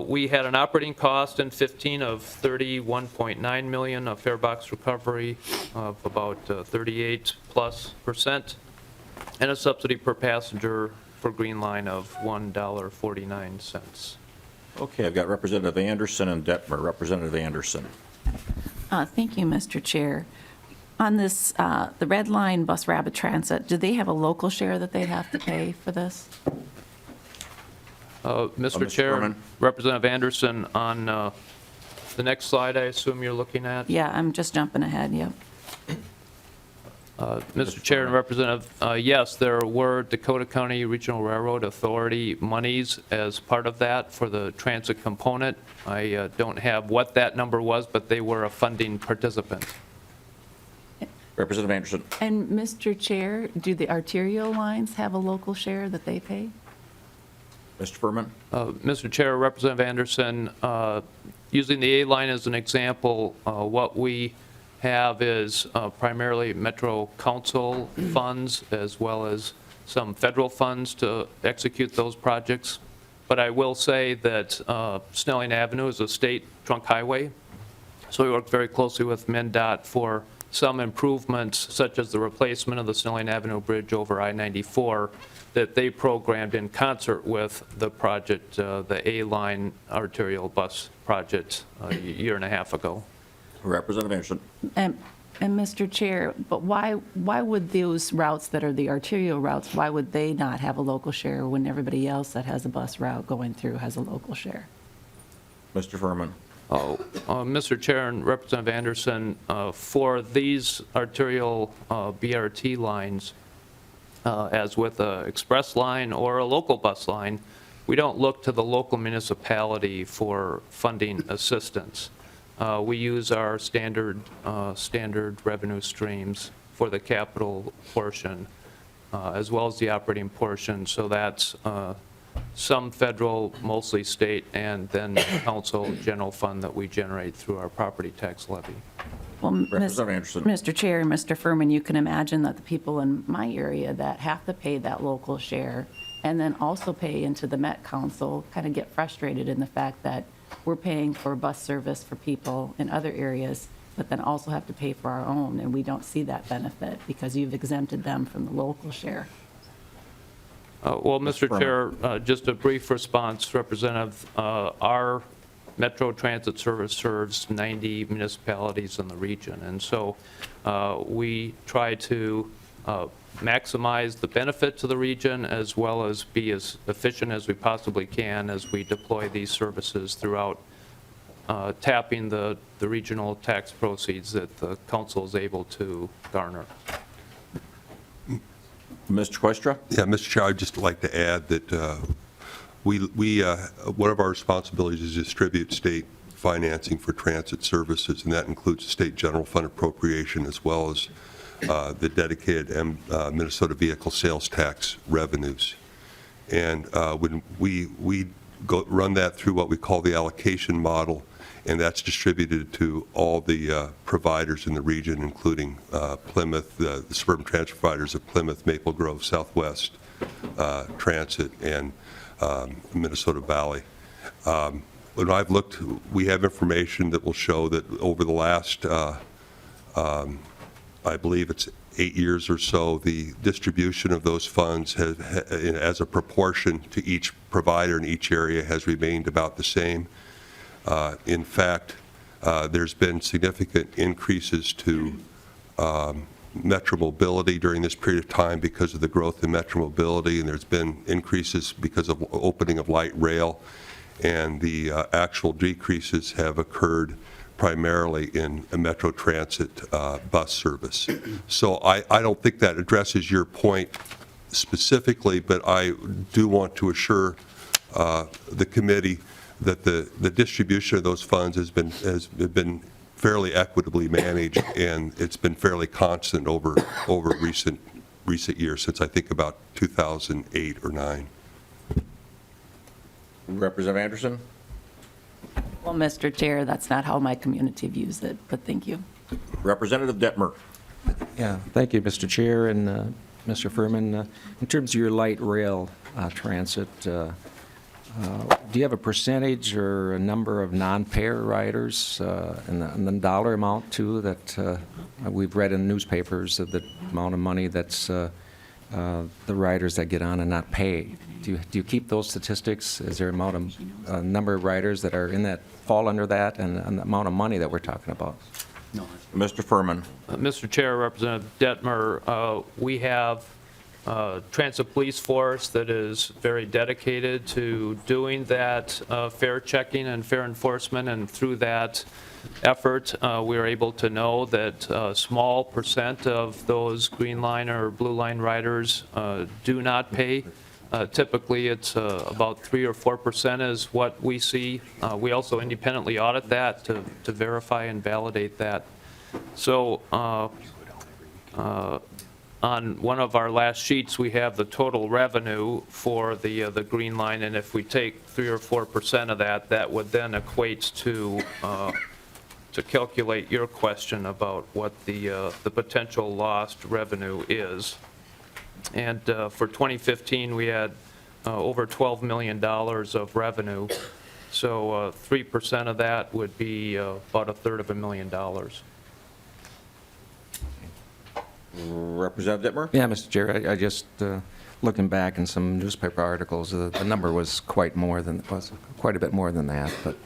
We had an operating cost in 2015 of $31.9 million, a fare box recovery of about 38+%, and a subsidy per passenger for Green Line of $1.49. Okay, I've got Representative Anderson and Detmer. Representative Anderson. Thank you, Mr. Chair. On this, the Red Line Bus Rapid Transit, do they have a local share that they have to pay for this? Mr. Chair, Berman. Representative Anderson, on the next slide, I assume you're looking at? Yeah, I'm just jumping ahead, yep. Mr. Chair and Representative, yes, there were Dakota County Regional Railroad Authority monies as part of that for the transit component. I don't have what that number was, but they were a funding participant. Representative Anderson. And Mr. Chair, do the arterial lines have a local share that they pay? Mr. Furman. Mr. Chair, Representative Anderson, using the A line as an example, what we have is primarily Metro Council funds as well as some federal funds to execute those projects. But I will say that Snelling Avenue is a state trunk highway, so we work very closely with MnDOT for some improvements, such as the replacement of the Snelling Avenue Bridge over I-94, that they programmed in concert with the project, the A-line arterial bus project a year and a half ago. Representative Anderson. And Mr. Chair, but why would those routes that are the arterial routes, why would they not have a local share when everybody else that has a bus route going through has a local share? Mr. Furman. Mr. Chair and Representative Anderson, for these arterial BRT lines, as with an express line or a local bus line, we don't look to the local municipality for funding assistance. We use our standard revenue streams for the capital portion, as well as the operating portion. So that's some federal, mostly state, and then council general fund that we generate through our property tax levy. Well, Representative Anderson. Mr. Chair and Mr. Furman, you can imagine that the people in my area that have to pay that local share and then also pay into the Met Council kind of get frustrated in the fact that we're paying for bus service for people in other areas, but then also have to pay for our own, and we don't see that benefit because you've exempted them from the local share. Well, Mr. Chair, just a brief response, Representative. Our Metro Transit Service serves 90 municipalities in the region, and so we try to maximize the benefit to the region as well as be as efficient as we possibly can as we deploy these services throughout tapping the regional tax proceeds that the council is able to garner. Mr. Questra? Yeah, Mr. Chair, I'd just like to add that one of our responsibilities is to distribute state financing for transit services, and that includes the state general fund appropriation as well as the dedicated Minnesota vehicle sales tax revenues. And when we run that through what we call the allocation model, and that's distributed to all the providers in the region, including Plymouth, the suburban transit providers of Plymouth, Maple Grove, Southwest Transit, and Minnesota Valley. When I've looked, we have information that will show that over the last, I believe it's 8 years or so, the distribution of those funds has, as a proportion to each provider in each area has remained about the same. In fact, there's been significant increases to Metro Mobility during this period of time because of the growth in Metro Mobility, and there's been increases because of opening of light rail, and the actual decreases have occurred primarily in a Metro Transit bus service. So I don't think that addresses your point specifically, but I do want to assure the committee that the distribution of those funds has been fairly equitably managed, and it's been fairly constant over recent years, since I think about 2008 or 9. Representative Anderson? Well, Mr. Chair, that's not how my community views it, but thank you. Representative Detmer? Yeah, thank you, Mr. Chair and Mr. Furman. In terms of your light rail transit, do you have a percentage or a number of non-payer riders and the dollar amount, too, that we've read in newspapers of the amount of money that's the riders that get on and not pay? Do you keep those statistics? Is there a number of riders that are in that, fall under that, and the amount of money that we're talking about? Mr. Furman? Mr. Chair, Representative Detmer, we have a transit police force that is very dedicated to doing that fare checking and fare enforcement, and through that effort, we are able to know that a small percent of those green line or blue line riders do not pay. Typically, it's about 3 or 4% is what we see. We also independently audit that to verify and validate that. So on one of our last sheets, we have the total revenue for the green line, and if we take 3 or 4% of that, that would then equate to calculate your question about what the potential lost revenue is. And for 2015, we had over $12 million of revenue. So 3% of that would be about $333,000. Representative Detmer? Yeah, Mr. Chair, I just, looking back in some newspaper articles, the number was quite a bit more than that, but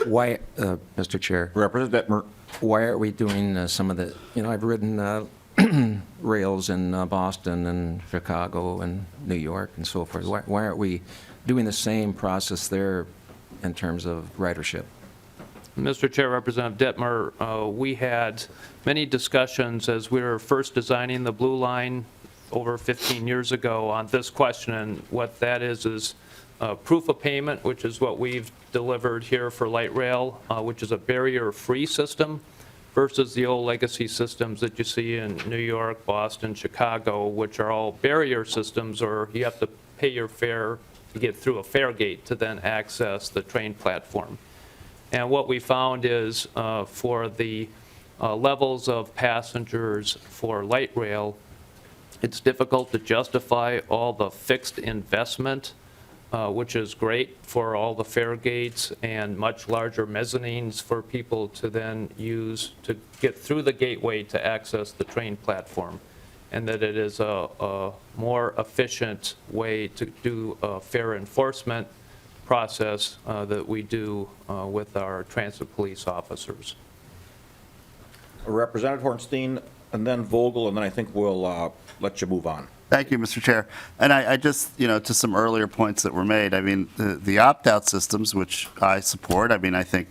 why, Mr. Chair? Representative Detmer? Why aren't we doing some of the, I've ridden rails in Boston and Chicago and New York and so forth. Why aren't we doing the same process there in terms of ridership? Mr. Chair, Representative Detmer, we had many discussions as we were first designing the Blue Line over 15 years ago on this question, and what that is proof of payment, which is what we've delivered here for light rail, which is a barrier-free system, versus the old legacy systems that you see in New York, Boston, Chicago, which are all barrier systems, or you have to pay your fare to get through a fare gate to then access the train platform. And what we found is for the levels of passengers for light rail, it's difficult to justify all the fixed investment, which is great for all the fare gates and much larger mezzanines for people to then use to get through the gateway to access the train platform, and that it is a more efficient way to do a fare enforcement process that we do with our transit police officers. Representative Hornstein, and then Vogel, and then I think we'll let you move on. Thank you, Mr. Chair. And I just, to some earlier points that were made, I mean, the opt-out systems, which I support, I mean, I think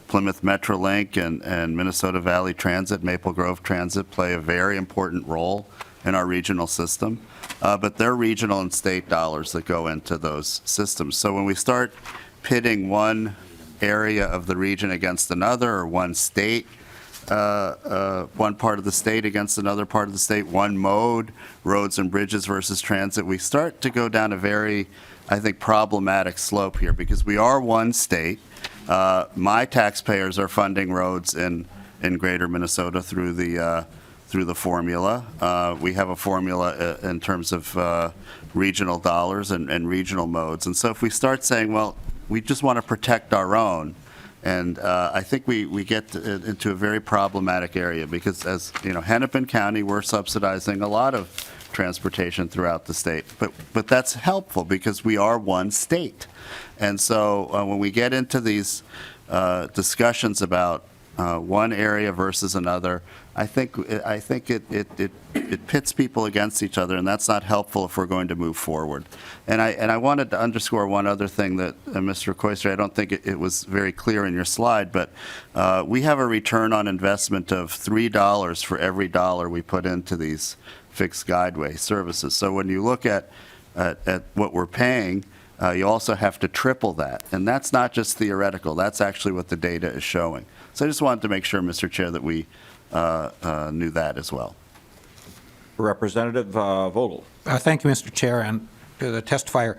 Plymouth Metrolink and Minnesota Valley Transit, Maple Grove Transit play a very important role in our regional system, but they're regional and state dollars that go into those systems. So when we start pitting one area of the region against another, or one state, one part of the state against another part of the state, one mode, roads and bridges versus transit, we start to go down a very, I think, problematic slope here, because we are one state. My taxpayers are funding roads in greater Minnesota through the formula. We have a formula in terms of regional dollars and regional modes. And so if we start saying, well, we just want to protect our own, and I think we get into a very problematic area, because as Hennepin County, we're subsidizing a lot of transportation throughout the state. But that's helpful because we are one state. And so when we get into these discussions about one area versus another, I think it pits people against each other, and that's not helpful if we're going to move forward. And I wanted to underscore one other thing that Mr. Koister, I don't think it was very clear in your slide, but we have a return on investment of $3 for every dollar we put into these fixed guideway services. So when you look at what we're paying, you also have to triple that. And that's not just theoretical. That's actually what the data is showing. So I just wanted to make sure, Mr. Chair, that we knew that as well. Representative Vogel. Thank you, Mr. Chair, and to the testifier.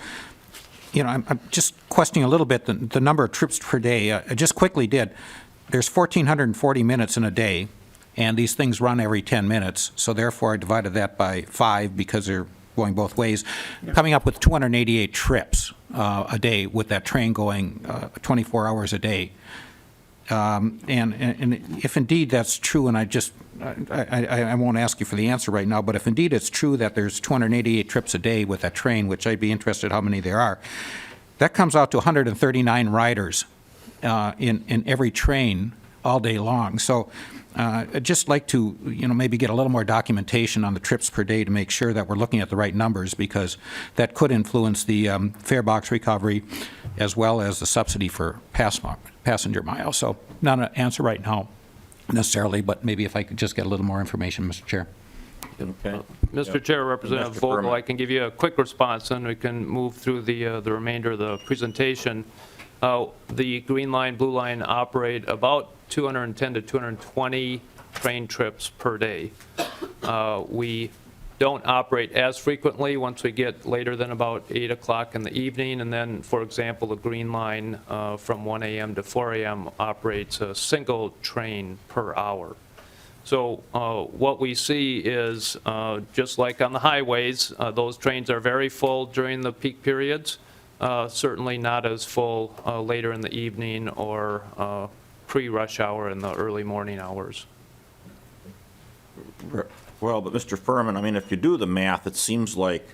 I'm just questioning a little bit the number of trips per day. I just quickly did. There's 1,440 minutes in a day, and these things run every 10 minutes, so therefore I divided that by 5 because they're going both ways, coming up with 288 trips a day with that train going 24 hours a day. And if indeed that's true, and I won't ask you for the answer right now, but if indeed it's true that there's 288 trips a day with that train, which I'd be interested how many there are, that comes out to 139 riders in every train all day long. So I'd just like to, maybe get a little more documentation on the trips per day to make sure that we're looking at the right numbers, because that could influence the fare box recovery as well as the subsidy for passenger miles. So not an answer right now necessarily, but maybe if I could just get a little more information, Mr. Chair. Okay. Mr. Chair, Representative Mr. Vogel, Furman. I can give you a quick response, and we can move through the remainder of the presentation. The Green Line, Blue Line operate about 210 to 220 train trips per day. We don't operate as frequently once we get later than about 8 o'clock in the evening, and then, for example, the Green Line from 1 a.m. to 4 a.m. operates a single train per hour. So what we see is, just like on the highways, those trains are very full during the peak periods, certainly not as full later in the evening or pre-rush hour in the early morning hours. Well, but Mr. Furman, I mean, if you do the math, it seems like,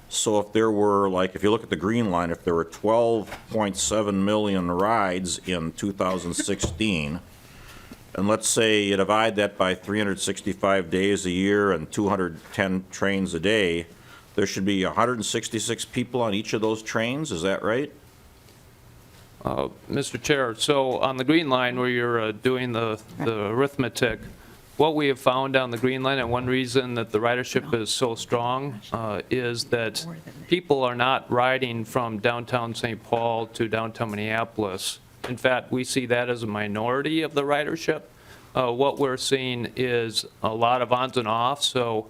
so if there were, if you look at the Green Line, if there were 12.7 million rides in 2016, and let's say you divide that by 365 days a year and 210 trains a day, there should be 166 people on each of those trains, is that right? Mr. Chair, so on the Green Line where you're doing the arithmetic, what we have found on the Green Line, and one reason that the ridership is so strong, is that people are not riding from downtown St. Paul to downtown Minneapolis. In fact, we see that as a minority of the ridership. What we're seeing is a lot of ons and offs, so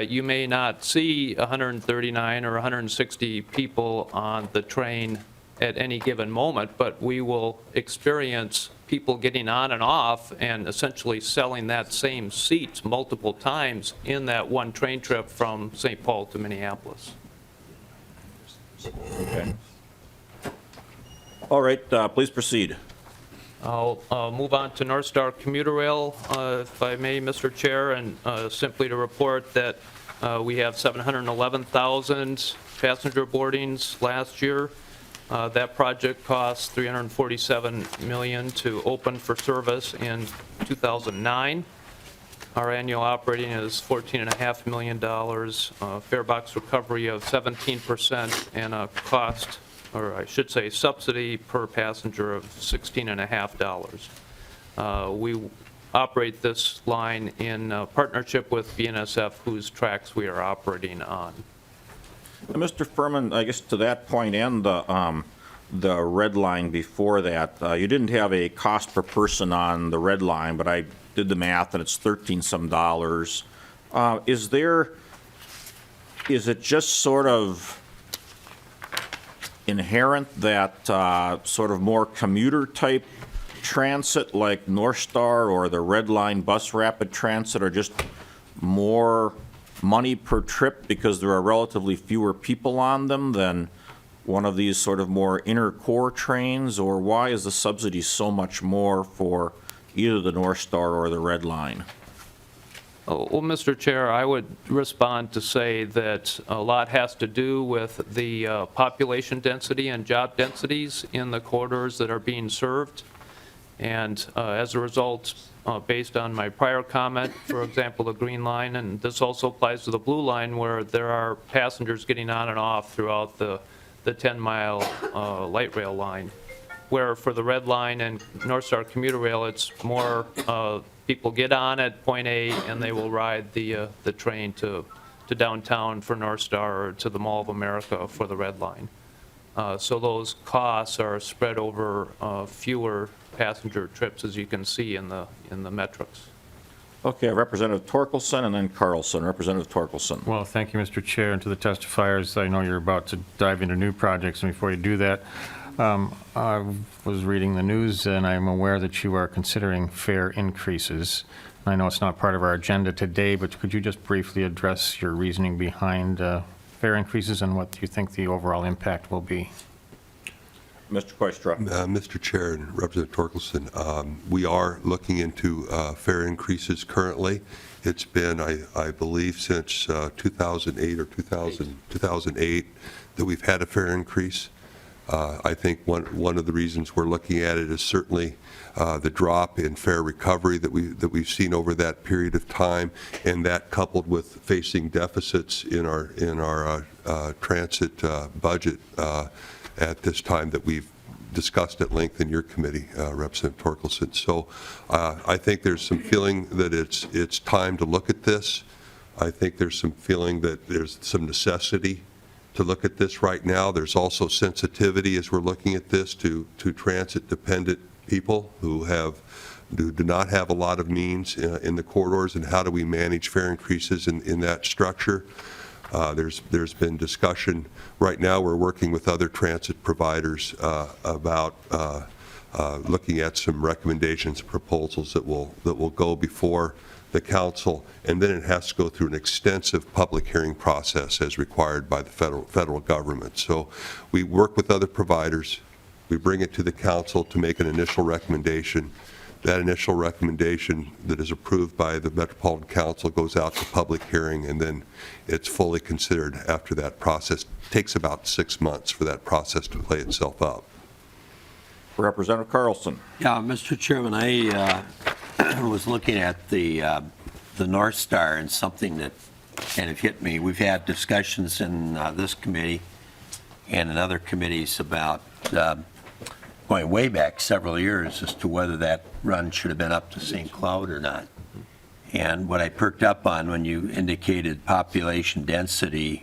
you may not see 139 or 160 people on the train at any given moment, but we will experience people getting on and off and essentially selling that same seat multiple times in that one train trip from St. Paul to Minneapolis. Okay. All right, please proceed. I'll move on to North Star Commuter Rail, if I may, Mr. Chair, and simply to report that we have 711,000 passenger boardings last year. That project cost $347 million to open for service in 2009. Our annual operating is $14.5 million, fare box recovery of 17%, and a cost, or I should say subsidy per passenger of $16.50. We operate this line in partnership with BNSF, whose tracks we are operating on. Mr. Furman, I guess to that point and the red line before that, you didn't have a cost per person on the red line, but I did the math and it's 13 some dollars. Is it just sort of inherent that sort of more commuter type transit like North Star or the Red Line Bus Rapid Transit are just more money per trip because there are relatively fewer people on them than one of these sort of more inner core trains? Or why is the subsidy so much more for either the North Star or the Red Line? Well, Mr. Chair, I would respond to say that a lot has to do with the population density and job densities in the corridors that are being served. And as a result, based on my prior comment, for example, the Green Line, and this also applies to the Blue Line, where there are passengers getting on and off throughout the 10-mile light rail line, where for the Red Line and North Star commuter rail, it's more people get on at point A and they will ride the train to downtown for North Star or to the Mall of America for the Red Line. So those costs are spread over fewer passenger trips, as you can see in the metrics. Okay, Representative Torkelson and then Carlson. Representative Torkelson. Well, thank you, Mr. Chair, and to the testifiers. I know you're about to dive into new projects, and before you do that, I was reading the news, and I'm aware that you are considering fare increases. I know it's not part of our agenda today, but could you just briefly address your reasoning behind fare increases and what you think the overall impact will be? Mr. Koistra. Mr. Chair and Representative Torkelson, we are looking into fare increases currently. It's been, I believe, since 2008 or 2008 that we've had a fare increase. I think one of the reasons we're looking at it is certainly the drop in fare recovery that we've seen over that period of time, and that coupled with facing deficits in our transit budget at this time that we've discussed at length in your committee, Representative Torkelson. So I think there's some feeling that it's time to look at this. I think there's some feeling that there's some necessity to look at this right now. There's also sensitivity as we're looking at this to transit-dependent people who do not have a lot of means in the corridors, and how do we manage fare increases in that structure. There's been discussion. Right now, we're working with other transit providers about looking at some recommendations, proposals that will go before the council, and then it has to go through an extensive public hearing process as required by the federal government. So we work with other providers. We bring it to the council to make an initial recommendation. That initial recommendation that is approved by the Metropolitan Council goes out to public hearing, and then it's fully considered after that process. It takes about 6 months for that process to play itself out. Representative Carlson. Yeah, Mr. Chairman, I was looking at the North Star, and something that kind of hit me. We've had discussions in this committee and in other committees about going way back several years as to whether that run should have been up to St. Cloud or not. And what I perked up on when you indicated population density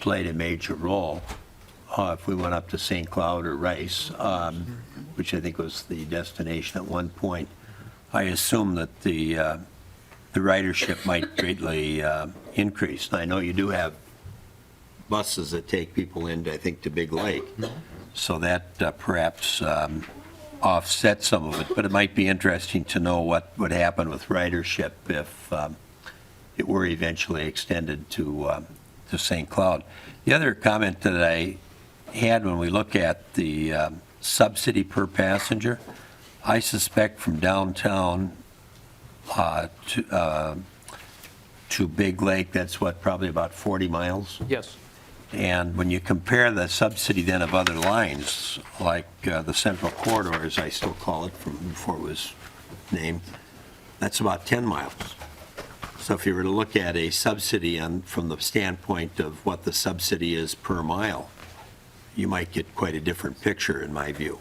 played a major role, if we went up to St. Cloud or Rice, which I think was the destination at one point, I assume that the ridership might greatly increase. And I know you do have buses that take people into, I think, to Big Lake, so that perhaps offset some of it. But it might be interesting to know what would happen with ridership if it were eventually extended to St. Cloud. The other comment that I had when we look at the subsidy per passenger, I suspect from downtown to Big Lake, that's what, probably about 40 miles? Yes. And when you compare the subsidy then of other lines, like the Central Corridor, as I still call it from before it was named, That's about 10 miles. So if you were to look at a subsidy from the standpoint of what the subsidy is per mile, you might get quite a different picture in my view.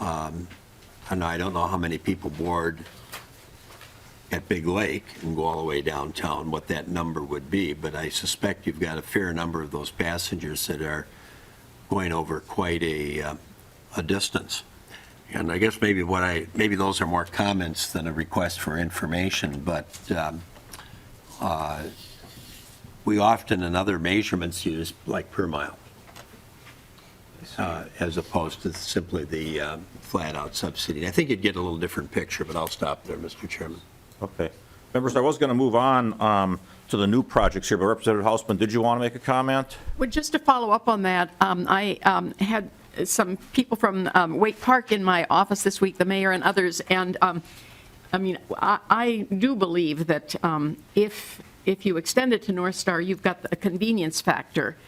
And I don't know how many people board at Big Lake and go all the way downtown, what that number would be, but I suspect you've got a fair number of those passengers that are going over quite a distance. And I guess maybe those are more comments than a request for information, but we often in other measurements use like per mile, as opposed to simply the flat-out subsidy. I think you'd get a little different picture, but I'll stop there, Mr. Chairman. Okay. Members, I was going to move on to the new projects here, but Representative Hausman, did you want to make a comment? Well, just to follow up on that, I had some people from Wake Park in my office this week, the mayor and others, and I mean, I do believe that if you extend it to North Star, you've got a convenience factor.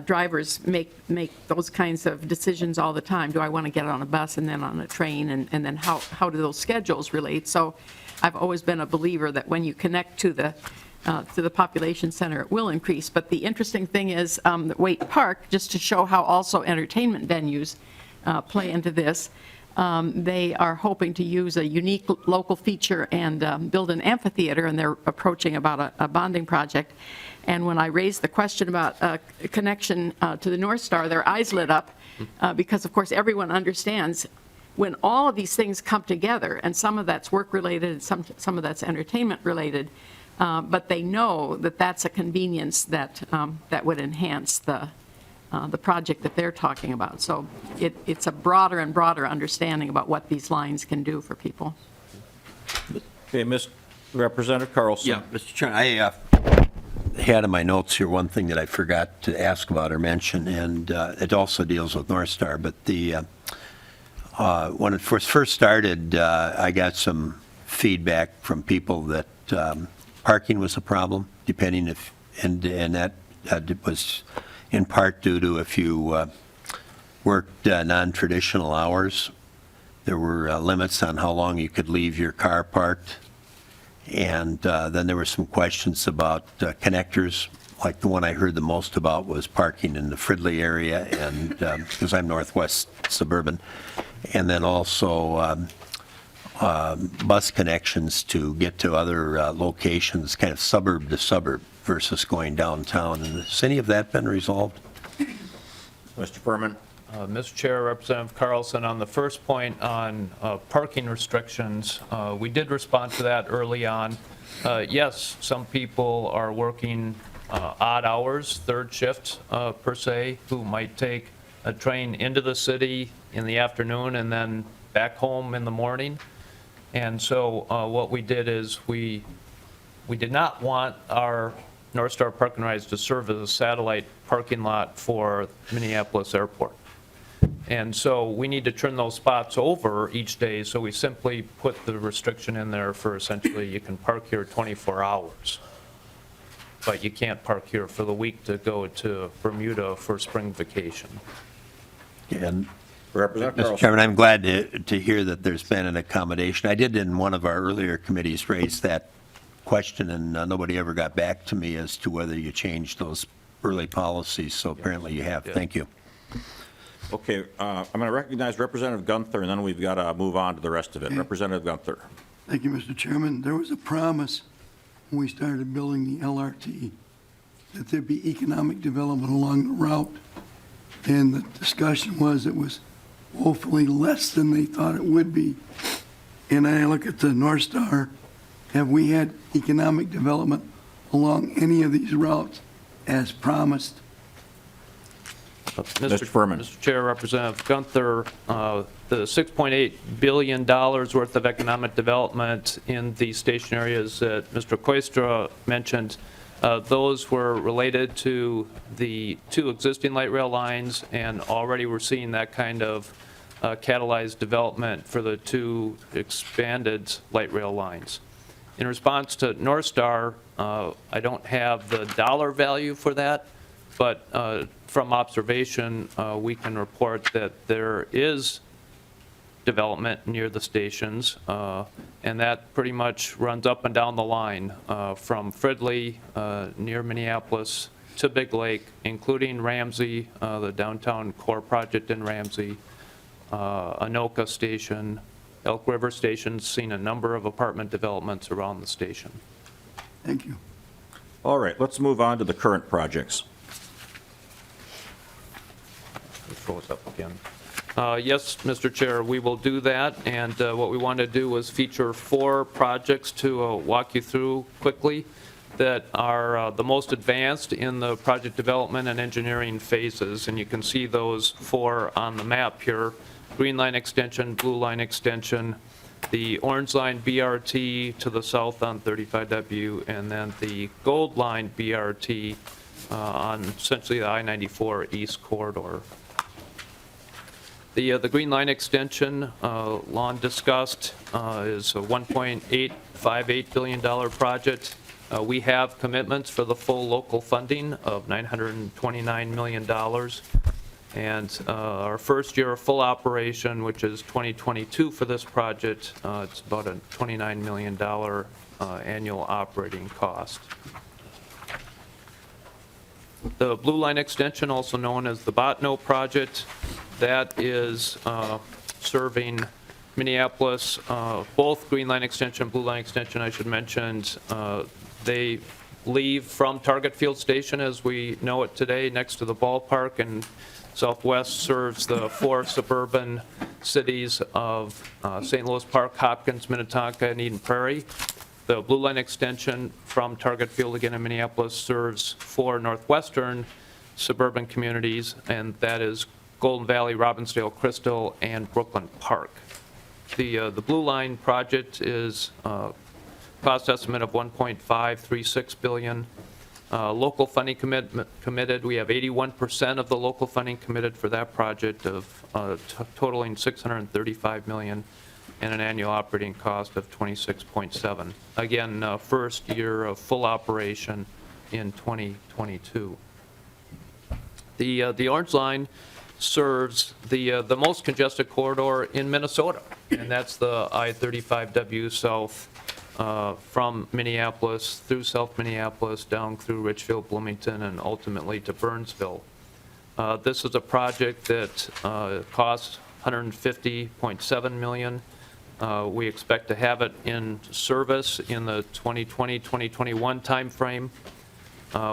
Drivers make those kinds of decisions all the time. Do I want to get on a bus and then on a train, and then how do those schedules relate? So I've always been a believer that when you connect to the population center, it will increase. But the interesting thing is that Wake Park, just to show how also entertainment venues play into this, they are hoping to use a unique local feature and build an amphitheater, and they're approaching about a bonding project. And when I raised the question about a connection to the North Star, their eyes lit up because, of course, everyone understands when all of these things come together, and some of that's work-related, some of that's entertainment-related, but they know that that's a convenience that would enhance the project that they're talking about. So it's a broader and broader understanding about what these lines can do for people. Okay, Representative Carlson. Yeah, Mr. Chairman, I had in my notes here one thing that I forgot to ask about or mention, and it also deals with North Star, but when it first started, I got some feedback from people that parking was a problem, depending if, and that was in part due to if you worked non-traditional hours, there were limits on how long you could leave your car parked. And then there were some questions about connectors, like the one I heard the most about was parking in the Fridley area, and because I'm northwest suburban, and then also bus connections to get to other locations, kind of suburb to suburb versus going downtown. And has any of that been resolved? Mr. Furman. Mr. Chair, Representative Carlson, on the first point on parking restrictions, we did respond to that early on. Yes, some people are working odd hours, third shift per se, who might take a train into the city in the afternoon and then back home in the morning. And so what we did is we did not want our North Star Park and Rides to serve as a satellite parking lot for Minneapolis Airport. And so we need to turn those spots over each day, so we simply put the restriction in there for essentially you can park here 24 hours. But you can't park here for the week to go to Bermuda for spring vacation. And Representative Mr. Carlson. Chairman, I'm glad to hear that there's been an accommodation. I did in one of our earlier committees raise that question, and nobody ever got back to me as to whether you changed those early policies, so apparently you have. Yeah. Thank you. Okay, I'm going to recognize Representative Gunther, and then we've got to move on to the rest of it. Representative Gunther. Thank you, Mr. Chairman. There was a promise when we started building the LRT that there'd be economic development along the route. And the discussion was it was woefully less than they thought it would be. And I look at the North Star, have we had economic development along any of these routes as promised? Mr. Furman. Mr. Chair, Representative Gunther, the $6.8 billion worth of economic development in the station areas that Mr. Koistra mentioned, those were related to the 2 existing light rail lines, and already we're seeing that kind of catalyzed development for the 2 expanded light rail lines. In response to North Star, I don't have the dollar value for that, but from observation, we can report that there is development near the stations, and that pretty much runs up and down the line from Fridley near Minneapolis to Big Lake, including Ramsey, the downtown core project in Ramsey, Anoka Station, Elk River Station's seen a number of apartment developments around the station. Thank you. All right, let's move on to the current projects. Throw us up again. Yes, Mr. Chair, we will do that, and what we want to do is feature 4 projects to walk you through quickly that are the most advanced in the project development and engineering phases, and you can see those 4 on the map here. Green line extension, blue line extension, the orange line BRT to the south on 35W, and then the gold line BRT on essentially the I-94 east corridor. The green line extension, long discussed, is a $1.858 billion project. We have commitments for the full local funding of $929 million. And our first year of full operation, which is 2022 for this project, it's about a $29 million annual operating cost. The Blue Line Extension, also known as the Botno project, that is serving Minneapolis. Both Green Line Extension and Blue Line Extension, I should mention, they leave from Target Field Station as we know it today, next to the ballpark, and Southwest serves the 4 suburban cities of St. Louis Park, Hopkins, Minnetonka, and Eden Prairie. The Blue Line Extension from Target Field, again in Minneapolis, serves 4 northwestern suburban communities, and that is Golden Valley, Robbinsdale, Crystal, and Brooklyn Park. The Blue Line project is cost estimate of $1.536 billion. Local funding committed, we have 81% of the local funding committed for that project, of totaling $635 million, and an annual operating cost of $26.7. Again, first year of full operation in 2022. The orange line serves the most congested corridor in Minnesota, and that's the I-35W south from Minneapolis through South Minneapolis, down through Richfield, Bloomington, and ultimately to Burnsville. This is a project that costs $150.7 million. We expect to have it in service in the 2020-2021 timeframe.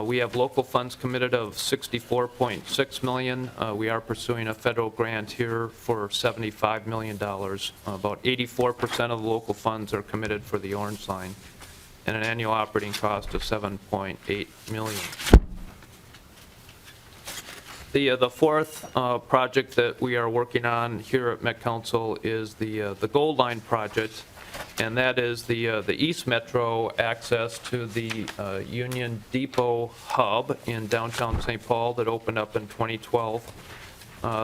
We have local funds committed of $64.6 million. We are pursuing a federal grant here for $75 million. About 84% of the local funds are committed for the orange line, and an annual operating cost of $7.8 million. The fourth project that we are working on here at Met Council is the Gold Line project, and that is the East Metro access to the Union Depot hub in downtown St. Paul that opened up in 2012.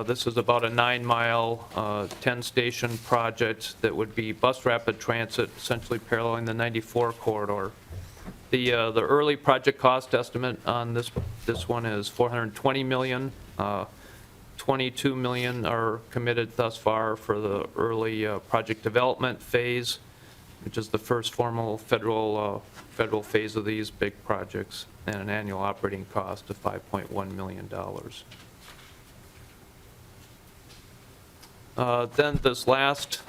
This is about a 9-mile, 10-station project that would be bus rapid transit, essentially paralleling the 94 corridor. The early project cost estimate on this one is $420 million. $22 million are committed thus far for the early project development phase, which is the first formal federal phase of these big projects, and an annual operating cost of $5.1 million. Then this last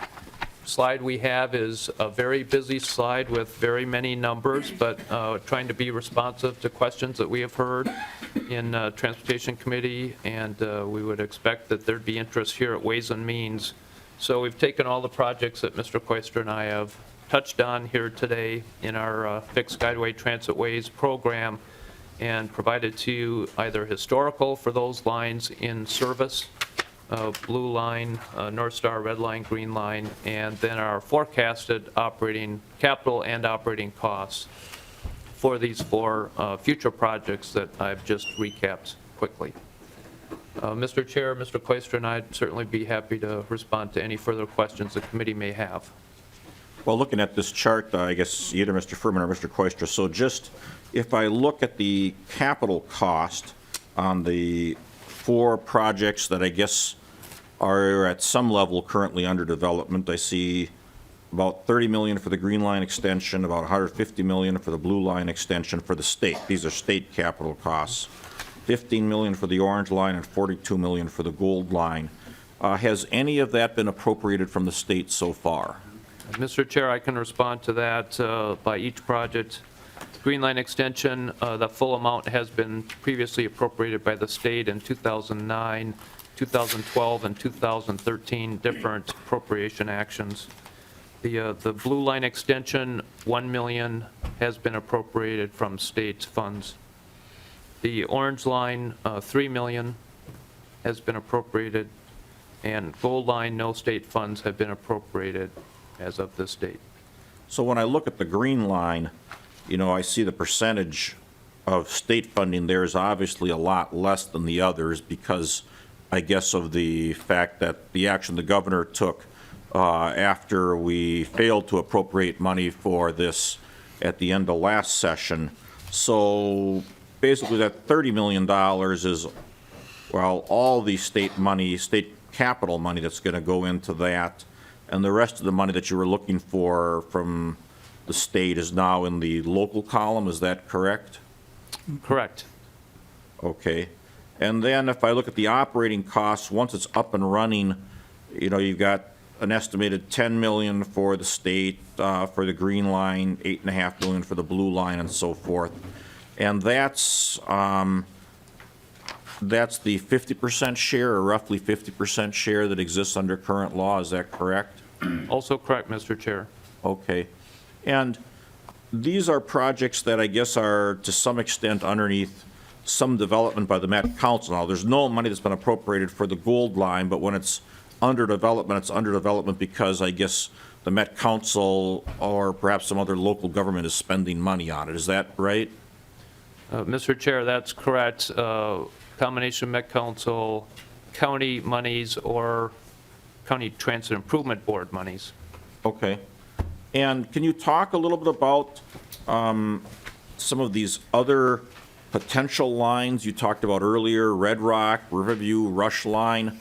slide we have is a very busy slide with very many numbers, but trying to be responsive to questions that we have heard in Transportation Committee, and we would expect that there'd be interest here at Ways and Means. So we've taken all the projects that Mr. Koister and I have touched on here today in our Fixed Guideway Transit Ways program and provided to you either historical for those lines in service, Blue Line, North Star, Red Line, Green Line, and then our forecasted operating capital and operating costs for these 4 future projects that I've just recapped quickly. Mr. Chair, Mr. Koister, and I'd certainly be happy to respond to any further questions the committee may have. Well, looking at this chart, I guess either Mr. Furman or Mr. Koister, so just if I look at the capital cost on the 4 projects that I guess are at some level currently under development. I see about 30 million for the Green Line extension, about 150 million for the Blue Line extension for the state. These are state capital costs. 15 million for the Orange Line and 42 million for the Gold Line. Has any of that been appropriated from the state so far? Mr. Chair, I can respond to that by each project. Green Line extension, the full amount has been previously appropriated by the state in 2009, 2012, and 2013 different appropriation actions. The Blue Line extension, 1 million has been appropriated from state funds. The Orange Line, 3 million has been appropriated, and Gold Line, no state funds have been appropriated as of this date. So when I look at the Green Line, you know, I see the percentage of state funding there is obviously a lot less than the others because, I guess, of the fact that the action the governor took after we failed to appropriate money for this at the end of last session. So basically that $30 million is, well, all the state money, state capital money that's going to go into that, and the rest of the money that you were looking for from the state is now in the local column. Is that correct? Correct. Okay. And then if I look at the operating costs, once it's up and running, you know, you've got an estimated 10 million for the state, for the Green Line, 8.5 million for the Blue Line, and so forth. And that's the 50% share, or roughly 50% share that exists under current law. Is that correct? Also correct, Mr. Chair. Okay. And these are projects that I guess are to some extent underneath some development by the Met Council. Now, there's no money that's been appropriated for the Gold Line, but when it's under development, it's under development because I guess the Met Council or perhaps some other local government is spending money on it. Is that right? Mr. Chair, that's correct. Combination Met Council, county monies, or County Transit Improvement Board monies. Okay. And can you talk a little bit about some of these other potential lines you talked about earlier, Red Rock, Riverview, Rush Line?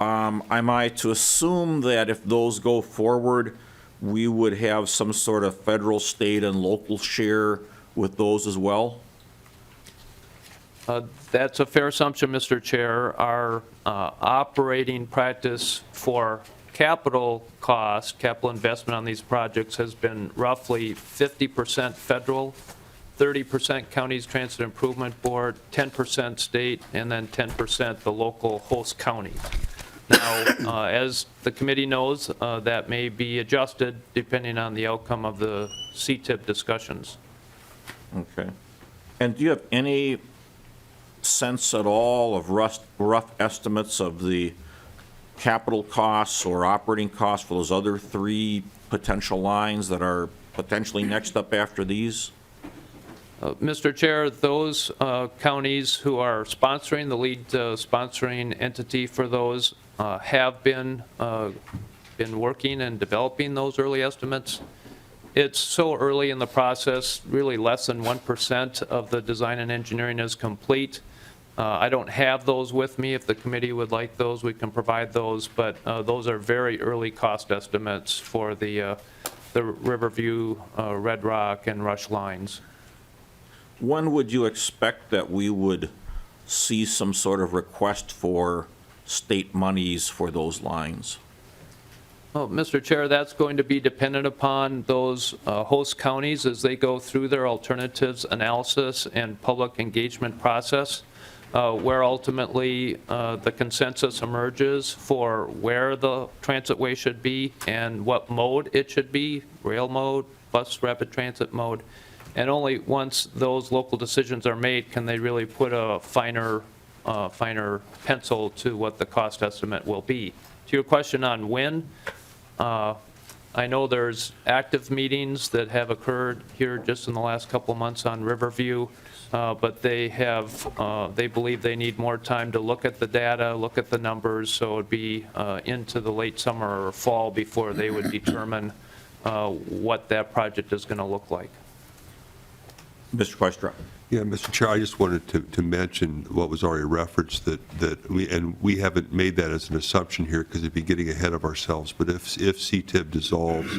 Am I to assume that if those go forward, we would have some sort of federal, state, and local share with those as well? That's a fair assumption, Mr. Chair. Our operating practice for capital cost, capital investment on these projects has been roughly 50% federal, 30% Counties Transit Improvement Board, 10% state, and then 10% the local host county. Now, as the committee knows, that may be adjusted depending on the outcome of the CTIP discussions. Okay. And do you have any sense at all of rough estimates of the capital costs or operating costs for those other three potential lines that are potentially next up after these? Mr. Chair, those counties who are sponsoring, the lead sponsoring entity for those, have been working and developing those early estimates. It's so early in the process, really less than 1% of the design and engineering is complete. I don't have those with me. If the committee would like those, we can provide those, but those are very early cost estimates for the Riverview, Red Rock, and Rush lines. When would you expect that we would see some sort of request for state monies for those lines? Well, Mr. Chair, that's going to be dependent upon those host counties as they go through their alternatives analysis and public engagement process, where ultimately the consensus emerges for where the transitway should be and what mode it should be, rail mode, bus rapid transit mode. And only once those local decisions are made can they really put a finer pencil to what the cost estimate will be. To your question on when, I know there's active meetings that have occurred here just in the last couple of months on Riverview, but they believe they need more time to look at the data, look at the numbers, so it'd be into the late summer or fall before they would determine what that project is going to look like. Mr. Questra. Yeah, Mr. Chair, I just wanted to mention what was already referenced, that we haven't made that as an assumption here because it'd be getting ahead of ourselves, but if CTIB dissolves,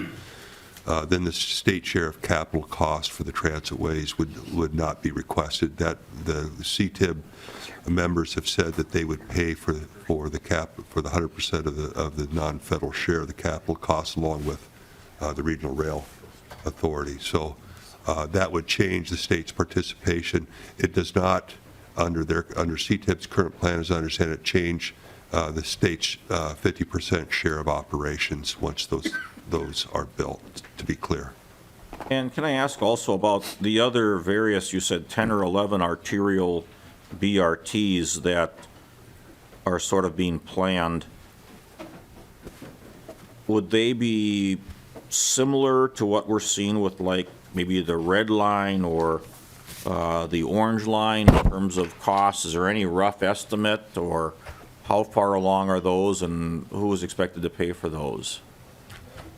then the state share of capital costs for the transit ways would not be requested. That the CTIB members have said that they would pay for the 100% of the non-federal share of the capital costs along with the Regional Rail Authority. So that would change the state's participation. It does not, under CTIB's current plan, as I understand it, change the state's 50% share of operations once those are built, to be clear. And can I ask also about the other various, you said 10 or 11 arterial BRTs that are sort of being planned? Would they be similar to what we're seeing with like maybe the red line or the orange line in terms of costs? Is there any rough estimate, or how far along are those, and who is expected to pay for those?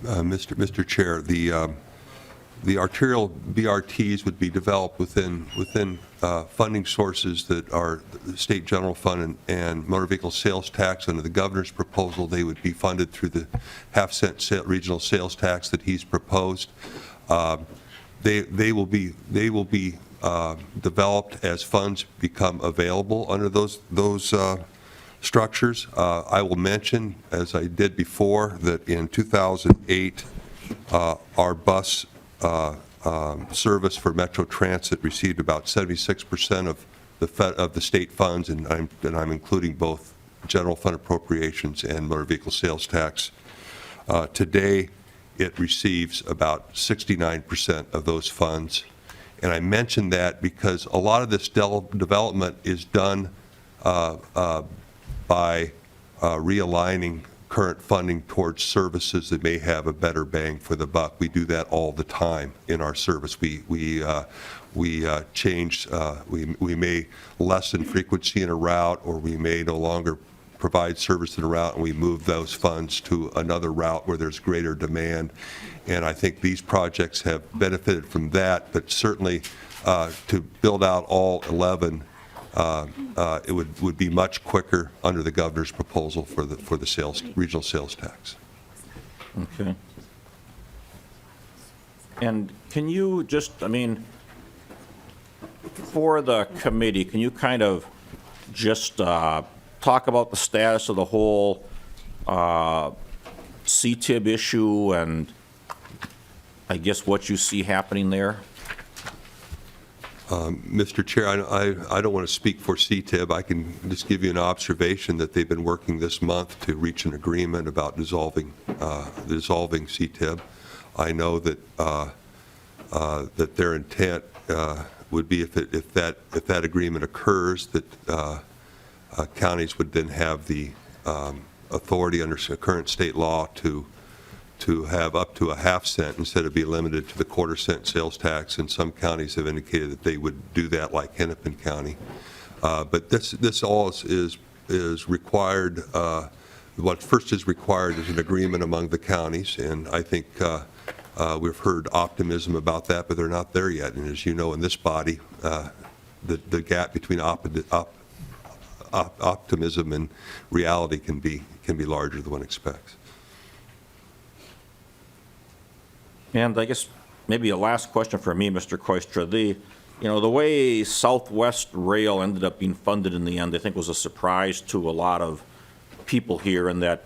Mr. Chair, the arterial BRTs would be developed within funding sources that are the state general fund and motor vehicle sales tax. Under the governor's proposal, they would be funded through the half-cent regional sales tax that he's proposed. They will be developed as funds become available under those structures. I will mention, as I did before, that in 2008, our bus service for Metro Transit received about 76% of the state funds, and I'm including both general fund appropriations and motor vehicle sales tax. Today, it receives about 69% of those funds. And I mention that because a lot of this development is done by realigning current funding towards services that may have a better bang for the buck. We do that all the time in our service. We change, we may lessen frequency in a route, or we may no longer provide service in a route, and we move those funds to another route where there's greater demand. And I think these projects have benefited from that, but certainly to build out all 11, it would be much quicker under the governor's proposal for the regional sales tax. Okay. And can you just, I mean, for the committee, can you kind of just talk about the status of the whole CTIB issue and I guess what you see happening there? Mr. Chair, I don't want to speak for CTIB. I can just give you an observation that they've been working this month to reach an agreement about dissolving CTIB. I know that that their intent would be if that agreement occurs, that counties would then have the authority under current state law to have up to a half cent instead of be limited to the quarter-cent sales tax, and some counties have indicated that they would do that, like Hennepin County. But this all is required. What first is required is an agreement among the counties, and I think we've heard optimism about that, but they're not there yet. And as you know, in this body, the gap between optimism and reality can be larger than one expects. And I guess maybe a last question for me, Mr. Koistra. The way Southwest Rail ended up being funded in the end, I think was a surprise to a lot of people here, in that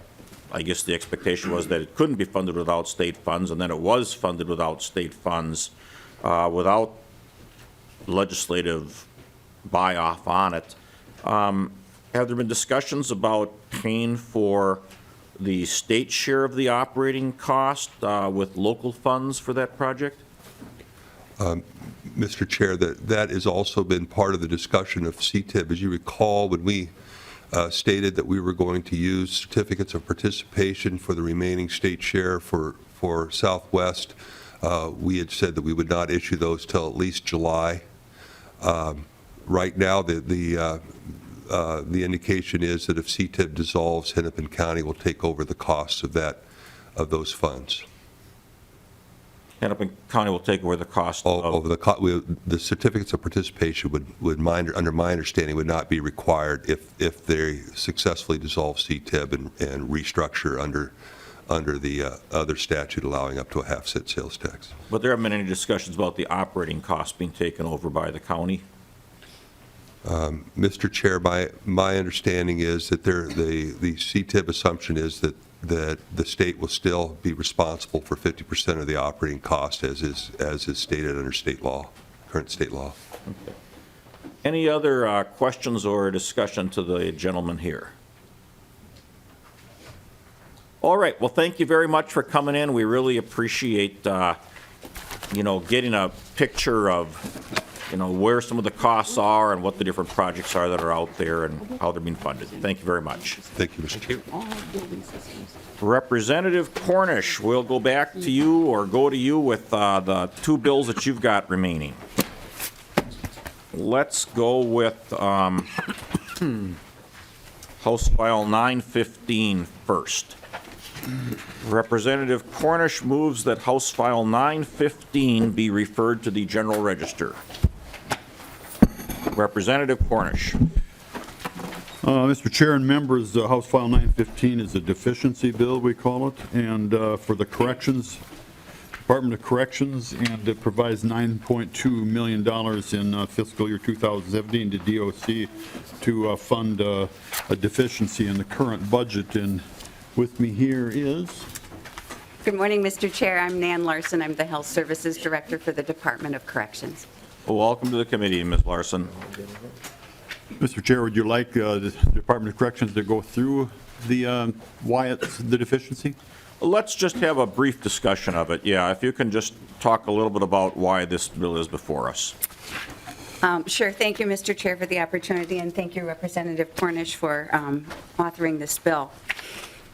I guess the expectation was that it couldn't be funded without state funds, and then it was funded without state funds, without legislative buy-off on it. Have there been discussions about paying for the state share of the operating cost with local funds for that project? Mr. Chair, that has also been part of the discussion of CTIB. As you recall, when we stated that we were going to use certificates of participation for the remaining state share for Southwest, we had said that we would not issue those till at least July. Right now, the indication is that if CTIB dissolves, Hennepin County will take over the costs of those funds. Hennepin County will take over the cost Over of, the certificates of participation under my understanding, would not be required if they successfully dissolve CTIB and restructure under the other statute allowing up to a half-cent sales tax. but there haven't been any discussions about the operating costs being taken over by the county? Mr. Chair, my understanding is that the CTIB assumption is that the state will still be responsible for 50% of the operating cost as is stated under state law, current state law. Any other questions or discussion to the gentleman here? All right, well, thank you very much for coming in. We really appreciate, getting a picture of, where some of the costs are and what the different projects are that are out there and how they're being funded. Thank you very much. Thank you, Mr. Chair. Representative Cornish, we'll go back to you or go to you with the two bills that you've got remaining. Let's go with House File 915 first. Representative Cornish moves that House File 915 be referred to the General Register. Representative Cornish. Mr. Chair and members, House File 915 is a deficiency bill, we call it, and for the corrections, Department of Corrections, and it provides $9.2 million in fiscal year 2017 to DOC to fund a deficiency in the current budget. And with me here is... Good morning, Mr. Chair. I'm Nan Larson. I'm the Health Services Director for the Department of Corrections. Well, welcome to the committee, Ms. Larson. Mr. Chair, would you like the Department of Corrections to go through the why it's the deficiency? Let's just have a brief discussion of it. Yeah, if you can just talk a little bit about why this bill is before us. Sure. Thank you, Mr. Chair, for the opportunity, and thank you, Representative Cornish, for authoring this bill.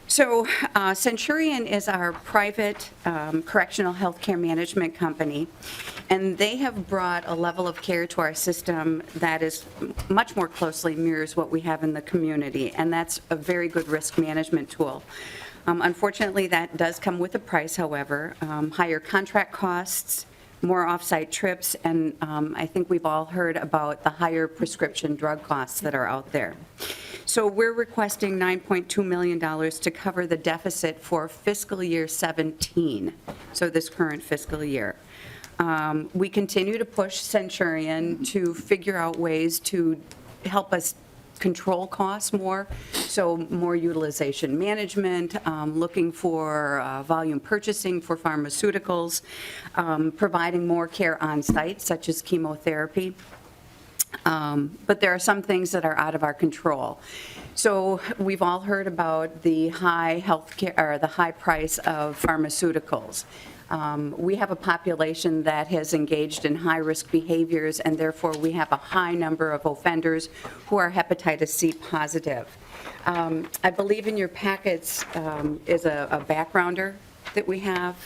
So Centurion is our private correctional health care management company, and they have brought a level of care to our system that is much more closely mirrors what we have in the community, and that's a very good risk management tool. Unfortunately, that does come with a price, however, higher contract costs, more off-site trips, and I think we've all heard about the higher prescription drug costs that are out there. So we're requesting $9.2 million to cover the deficit for fiscal year 17, so this current fiscal year. We continue to push Centurion to figure out ways to help us control costs more, so more utilization management, looking for volume purchasing for pharmaceuticals, providing more care on site, such as chemotherapy. But there are some things that are out of our control. So we've all heard about the high healthcare, or the high price of pharmaceuticals. We have a population that has engaged in high-risk behaviors, and therefore we have a high number of offenders who are hepatitis C positive. I believe in your packets is a backgrounder that we have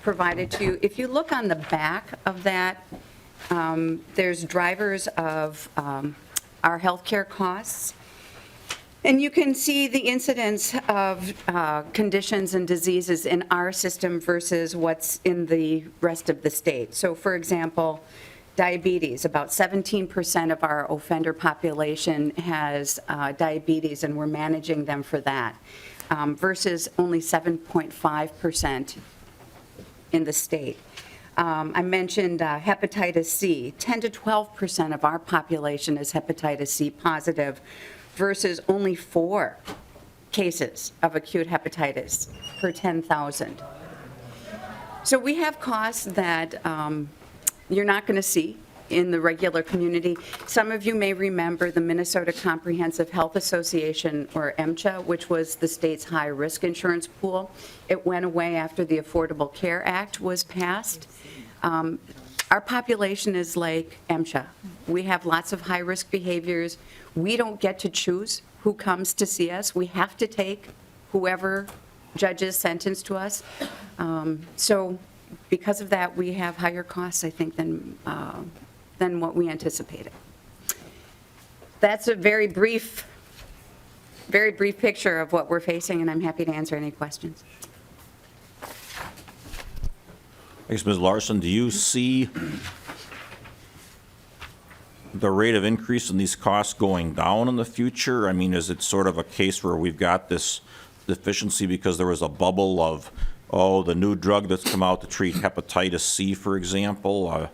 provided to you. If you look on the back of that, there's drivers of our healthcare costs. And you can see the incidence of conditions and diseases in our system versus what's in the rest of the state. So for example, diabetes, about 17% of our offender population has diabetes, and we're managing them for that, versus only 7.5% in the state. I mentioned hepatitis C. 10 to 12% of our population is hepatitis C positive, versus only 4 cases of acute hepatitis per 10,000. So we have costs that you're not going to see in the regular community. Some of you may remember the Minnesota Comprehensive Health Association, or MCHA, which was the state's high-risk insurance pool. It went away after the Affordable Care Act was passed. Our population is like MCHA. We have lots of high-risk behaviors. We don't get to choose who comes to see us. We have to take whoever judges sentence to us. So because of that, we have higher costs, I think, than what we anticipated. That's a very brief picture of what we're facing, and I'm happy to answer any questions. guess, Ms. Larson, do you see the rate of increase in these costs going down in the future? I mean, is it sort of a case where we've got this deficiency because there was a bubble of, the new drug that's come out to treat hepatitis C, for example? I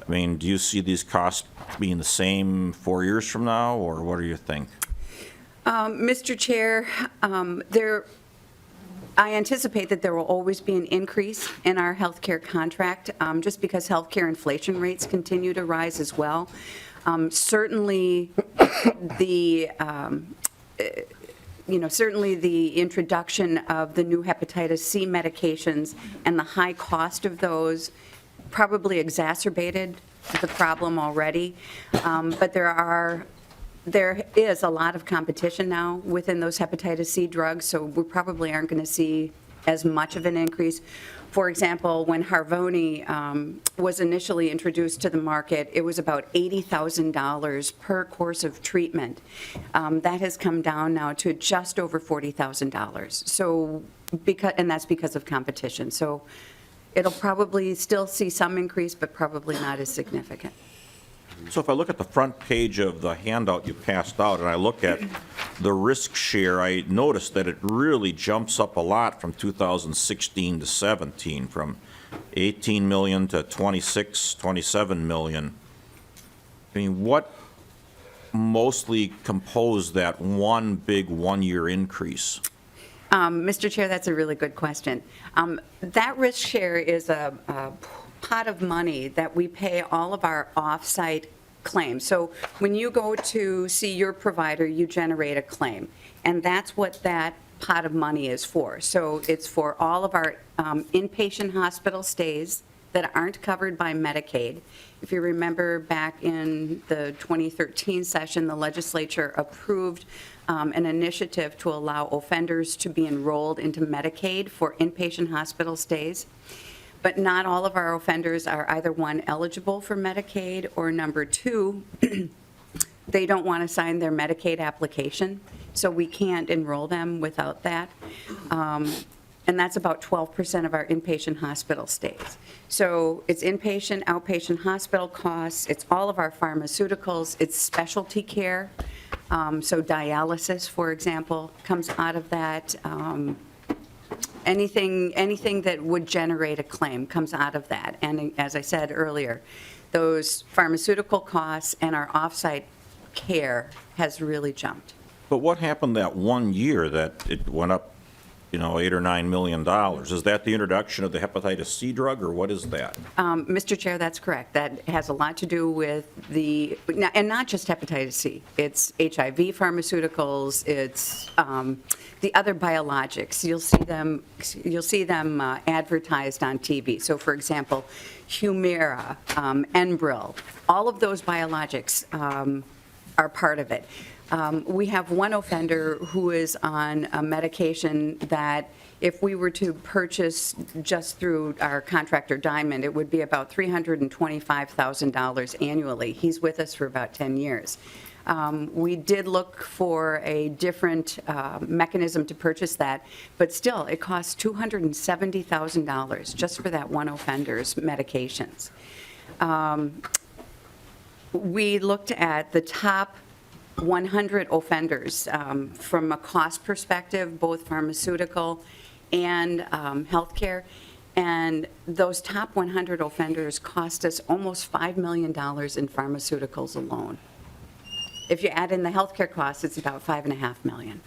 mean, do you see these costs being the same 4 years from now, or what do you think? Mr. Chair, I anticipate that there will always be an increase in our healthcare contract, just because healthcare inflation rates continue to rise as well. Certainly, certainly the introduction of the new hepatitis C medications and the high cost of those probably exacerbated the problem already. But there is a lot of competition now within those hepatitis C drugs, so we probably aren't going to see as much of an increase. For example, when Harvoni was initially introduced to the market, it was about $80,000 per course of treatment. That has come down now to just over $40,000. So, and that's because of competition. So it'll probably still see some increase, but probably not as significant. So if I look at the front page of the handout you passed out, and I look at the risk share, I noticed that it really jumps up a lot from 2016 to 17, from 18 million to 26, 27 million. I mean, what mostly composed that one big one-year increase? Mr. Chair, that's a really good question. That risk share is a pot of money that we pay all of our off-site claims. So when you go to see your provider, you generate a claim, and that's what that pot of money is for. So it's for all of our inpatient hospital stays that aren't covered by Medicaid. If you remember back in the 2013 session, the legislature approved an initiative to allow offenders to be enrolled into Medicaid for inpatient hospital stays. But not all of our offenders are either, one, eligible for Medicaid, or number two, they don't want to sign their Medicaid application, so we can't enroll them without that. And that's about 12% of our inpatient hospital stays. So it's inpatient, outpatient hospital costs, it's all of our pharmaceuticals, it's specialty care. So dialysis, for example, comes out of that. Anything that would generate a claim comes out of that. And as I said earlier, those pharmaceutical costs and our off-site care has really jumped. But what happened that 1 year that it went up, $8 or $9 million? Is that the introduction of the hepatitis C drug, or what is that? Mr. Chair, that's correct. That has a lot to do with and not just hepatitis C. It's HIV pharmaceuticals. It's the other biologics. You'll see them advertised on TV. So, for example, Humira, Enbrel, all of those biologics are part of it. We have one offender who is on a medication that if we were to purchase just through our contractor Diamond, it would be about $325,000 annually. He's with us for about 10 years. We did look for a different mechanism to purchase that, but still, it costs $270,000 just for that one offender's medications. We looked at the top 100 offenders from a cost perspective, both pharmaceutical and healthcare, and those top 100 offenders cost us almost $5 million in pharmaceuticals alone. If you add in the healthcare costs, it's about $5.5 million.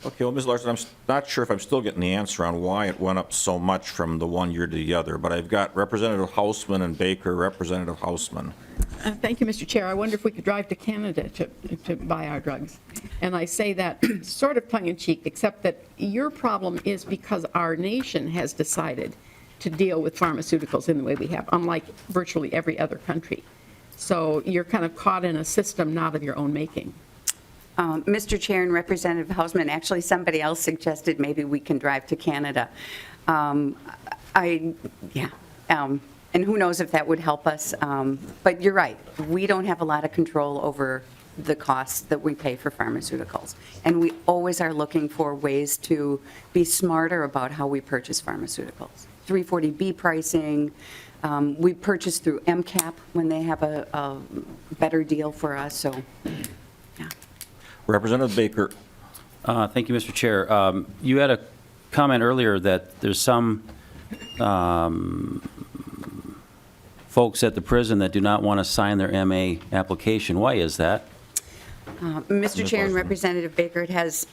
Okay, well, Ms. Larson, I'm not sure if I'm still getting the answer on why it went up so much from the one year to the other, but I've got Representative Hausman and Baker. Representative Hausman. Thank you, Mr. Chair. I wonder if we could drive to Canada to buy our drugs. And I say that sort of tongue-in-cheek, except that your problem is because our nation has decided to deal with pharmaceuticals in the way we have, unlike virtually every other country. So you're kind of caught in a system not of your own making. Mr. Chair and Representative Hausman, actually somebody else suggested maybe we can drive to Canada. And who knows if that would help us. But you're right, we don't have a lot of control over the costs that we pay for pharmaceuticals. And we always are looking for ways to be smarter about how we purchase pharmaceuticals. 340B pricing, we purchase through MCAP when they have a better deal for us, so, yeah. Representative Baker. Thank you, Mr. Chair. You had a comment earlier that there's some folks at the prison that do not want to sign their MA application. Why is that? Mr. Chair and Representative Baker, it has,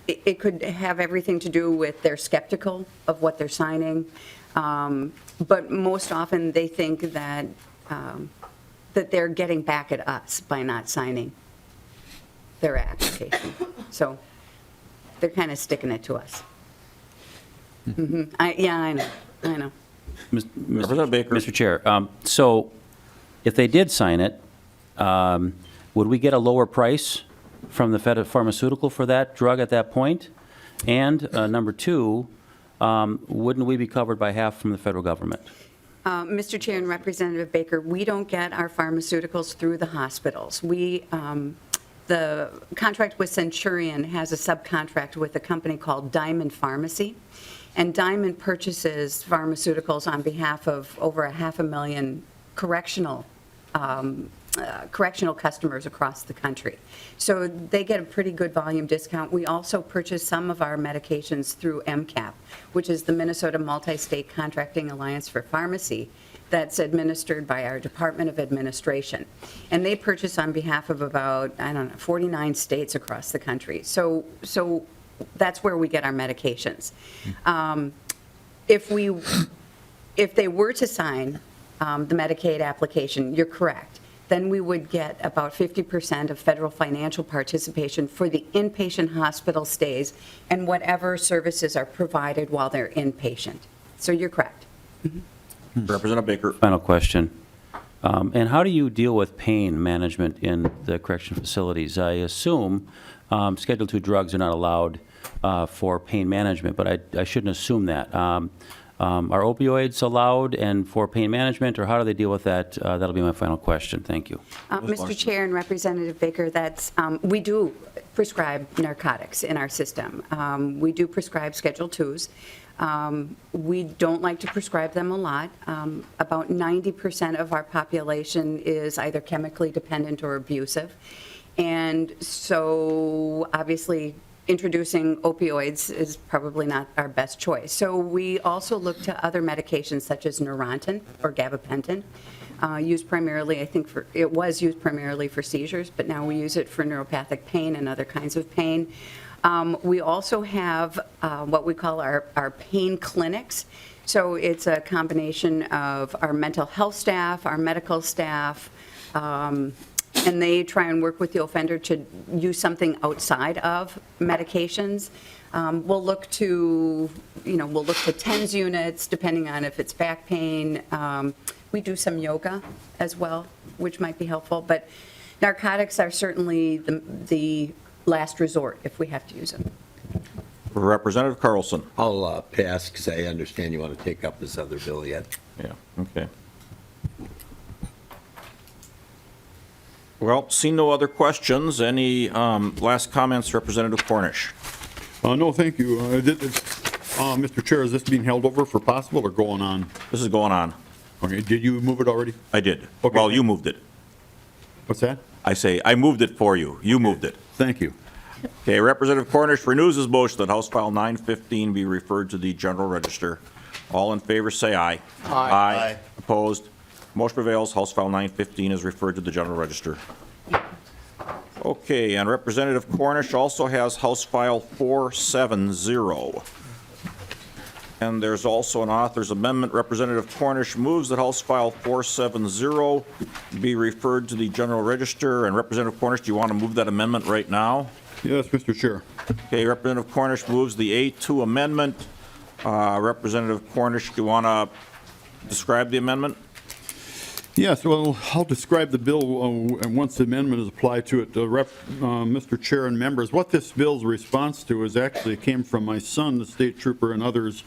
it could have everything to do with they're skeptical of what they're signing, but most often they think that, that they're getting back at us by not signing their application. So they're kind of sticking it to us. Yeah, I know. Representative Baker. Mr. Chair, so if they did sign it, would we get a lower price from the federal pharmaceutical for that drug at that point? And number two, wouldn't we be covered by half from the federal government? Mr. Chair and Representative Baker, we don't get our pharmaceuticals through the hospitals. The contract with Centurion has a subcontract with a company called Diamond Pharmacy, and Diamond purchases pharmaceuticals on behalf of over 500,000 correctional customers across the country. So they get a pretty good volume discount. We also purchase some of our medications through MCAP, which is the Minnesota Multi-State Contracting Alliance for Pharmacy, that's administered by our Department of Administration. And they purchase on behalf of about, 49 states across the country. So that's where we get our medications. If they were to sign the Medicaid application, you're correct, then we would get about 50% of federal financial participation for the inpatient hospital stays and whatever services are provided while they're inpatient. So you're correct. Representative Baker. Final question. And how do you deal with pain management in the correction facilities? I assume Schedule II drugs are not allowed for pain management, but I shouldn't assume that. Are opioids allowed and for pain management, or how do they deal with that? That'll be my final question. Thank you. Mr. Chair and Representative Baker, that's, we do prescribe narcotics in our system. We do prescribe Schedule IIs. We don't like to prescribe them a lot. About 90% of our population is either chemically dependent or abusive. And so obviously introducing opioids is probably not our best choice. So we also look to other medications such as Neurontin or gabapentin, used primarily, I think, it was used primarily for seizures, but now we use it for neuropathic pain and other kinds of pain. We also have what we call our pain clinics. So it's a combination of our mental health staff, our medical staff, and they try and work with the offender to use something outside of medications. We'll look to TENS units, depending on if it's back pain. We do some yoga as well, which might be helpful. But narcotics are certainly the last resort if we have to use them. Representative Carlson. I'll pass because I understand you want to take up this other bill yet. Yeah, okay. Well, seeing no other questions, any last comments, Representative Cornish? No, thank you. Mr. Chair, is this being held over for possible or going on? This is going on. Okay, did you move it already? I did. Okay. Well, you moved it. What's that? I say, I moved it for you. You moved it. Thank you. Okay, Representative Cornish renews his motion that House File 915 be referred to the General Register. All in favor, say aye. Aye. Opposed? Motion prevails. House File 915 is referred to the General Register. Okay, and Representative Cornish also has House File 470. And there's also an author's amendment. Representative Cornish moves that House File 470 be referred to the General Register. And Representative Cornish, do you want to move that amendment right now? Yes, Mr. Chair. Okay, Representative Cornish moves the A2 amendment. Representative Cornish, do you want to describe the amendment? Yes, well, I'll describe the bill once the amendment is applied to it. Mr. Chair and members, what this bill's response to is actually came from my son, the state trooper, and others.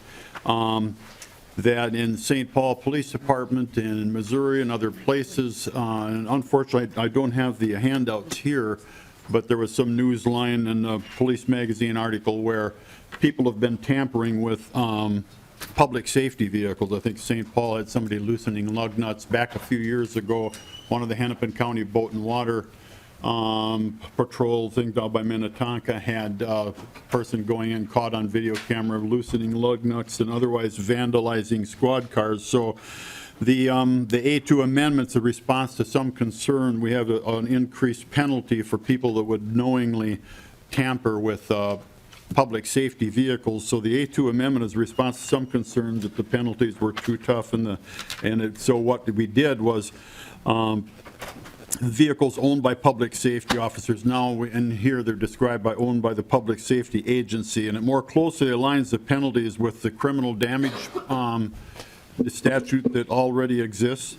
that in St. Paul Police Department and in Missouri and other places, and unfortunately, I don't have the handouts here, but there was some news line in a Police Magazine article where people have been tampering with public safety vehicles. I think St. Paul had somebody loosening lug nuts. Back a few years ago, one of the Hennepin County Boat and Water patrol thing down by Minnetonka had a person going in caught on video camera loosening lug nuts and otherwise vandalizing squad cars. So the A2 amendment's a response to some concern. We have an increased penalty for people that would knowingly tamper with public safety vehicles. So the A2 amendment is a response to some concerns that the penalties were too tough. So what we did was vehicles owned by public safety officers, now in here they're described by owned by the public safety agency, and it more closely aligns the penalties with the criminal damage the statute that already exists.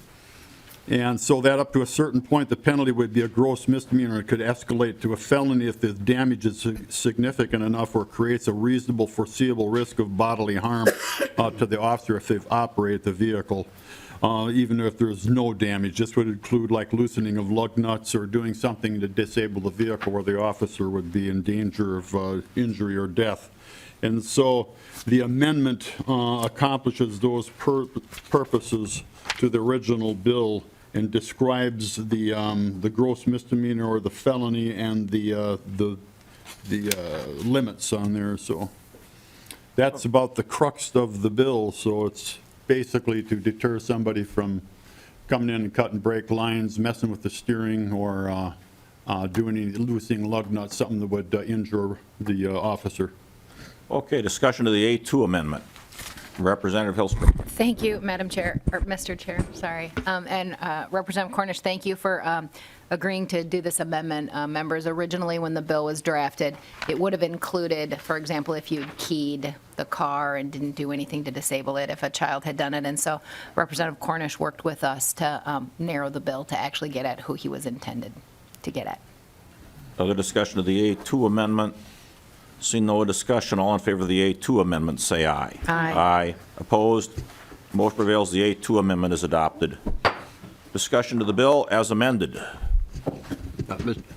And so that up to a certain point, the penalty would be a gross misdemeanor. It could escalate to a felony if the damage is significant enough or creates a reasonable foreseeable risk of bodily harm to the officer if they've operated the vehicle. Even if there's no damage. This would include like loosening of lug nuts or doing something to disable the vehicle where the officer would be in danger of injury or death. And so the amendment accomplishes those purposes to the original bill and describes the gross misdemeanor or the felony and the limits on there. So that's about the crux of the bill. So it's basically to deter somebody from coming in and cutting brake lines, messing with the steering, or doing any loosening lug nuts, something that would injure the officer. Okay, discussion of the A2 amendment. Representative Hillstrom. Thank you, Madam Chair, or Mr. Chair, sorry. And Representative Cornish, thank you for agreeing to do this amendment. Members, originally when the bill was drafted, it would have included, for example, if you'd keyed the car and didn't do anything to disable it, if a child had done it. And so Representative Cornish worked with us to narrow the bill to actually get at who he was intended to get at. Other discussion of the A2 amendment? Seeing no discussion, all in favor of the A2 amendment, say aye. Aye. Aye. Opposed? Motion prevails. The A2 amendment is adopted. Discussion of the bill as amended.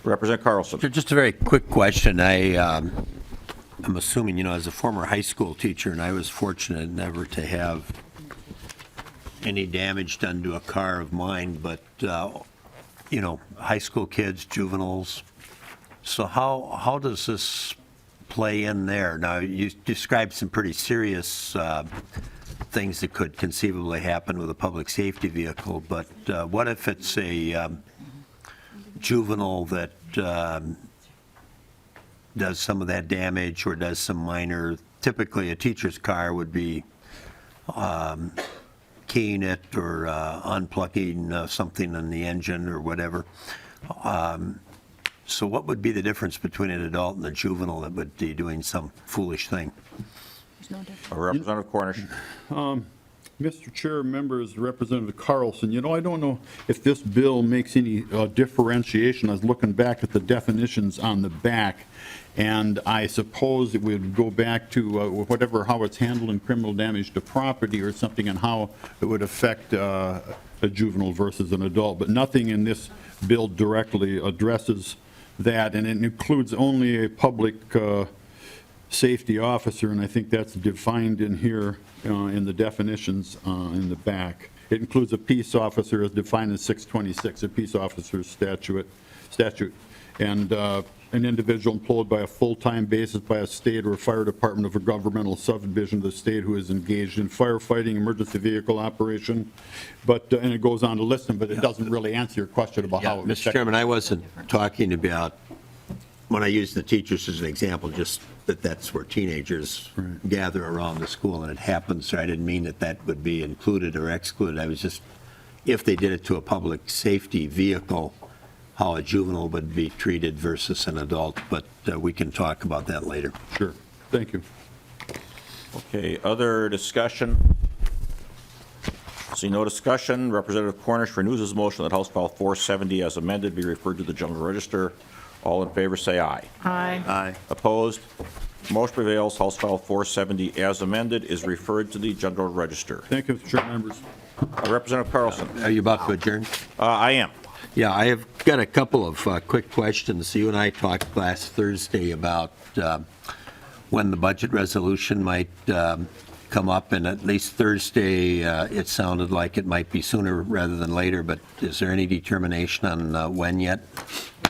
Representative Carlson. Just a very quick question. I'm assuming, as a former high school teacher, and I was fortunate never to have any damage done to a car of mine, but, high school kids, juveniles. So how does this play in there? Now, you described some pretty serious things that could conceivably happen with a public safety vehicle, but what if it's a juvenile that does some of that damage or does some minor, typically a teacher's car would be keying it or unplugging something in the engine or whatever. So what would be the difference between an adult and a juvenile that would be doing some foolish thing? Representative Cornish. Mr. Chair, members, Representative Carlson, I don't know if this bill makes any differentiation. I was looking back at the definitions on the back, and I suppose it would go back to how it's handled in criminal damage to property or something, and how it would affect a juvenile versus an adult. But nothing in this bill directly addresses that, and it includes only a public safety officer, and I think that's defined in here in the definitions in the back. It includes a peace officer as defined in 626, a peace officer's statute, and an individual employed by a full-time basis by a state or a fire department of a governmental subdivision of the state who is engaged in firefighting, emergency vehicle operation, and it goes on to list them, but it doesn't really answer your question about how it would Mr. affect. Chairman, I wasn't talking about, when I used the teachers as an example, just that's where teenagers gather around the school and it happens. So I didn't mean that would be included or excluded. I was just, if they did it to a public safety vehicle, how a juvenile would be treated versus an adult, but we can talk about that later. Sure. Thank you. Okay, other discussion? See no discussion. Representative Cornish renews his motion that House File 470 as amended be referred to the General Register. All in favor say aye. Aye. Aye. Opposed? Motion prevails. House File 470 as amended is referred to the General Register. Thank you, Mr. Chair, members. Representative Carlson. Are you about to adjourn? I am. Yeah, I have got a couple of quick questions. You and I talked last Thursday about when the budget resolution might come up, and at least Thursday, it sounded like it might be sooner rather than later, but is there any determination on when yet?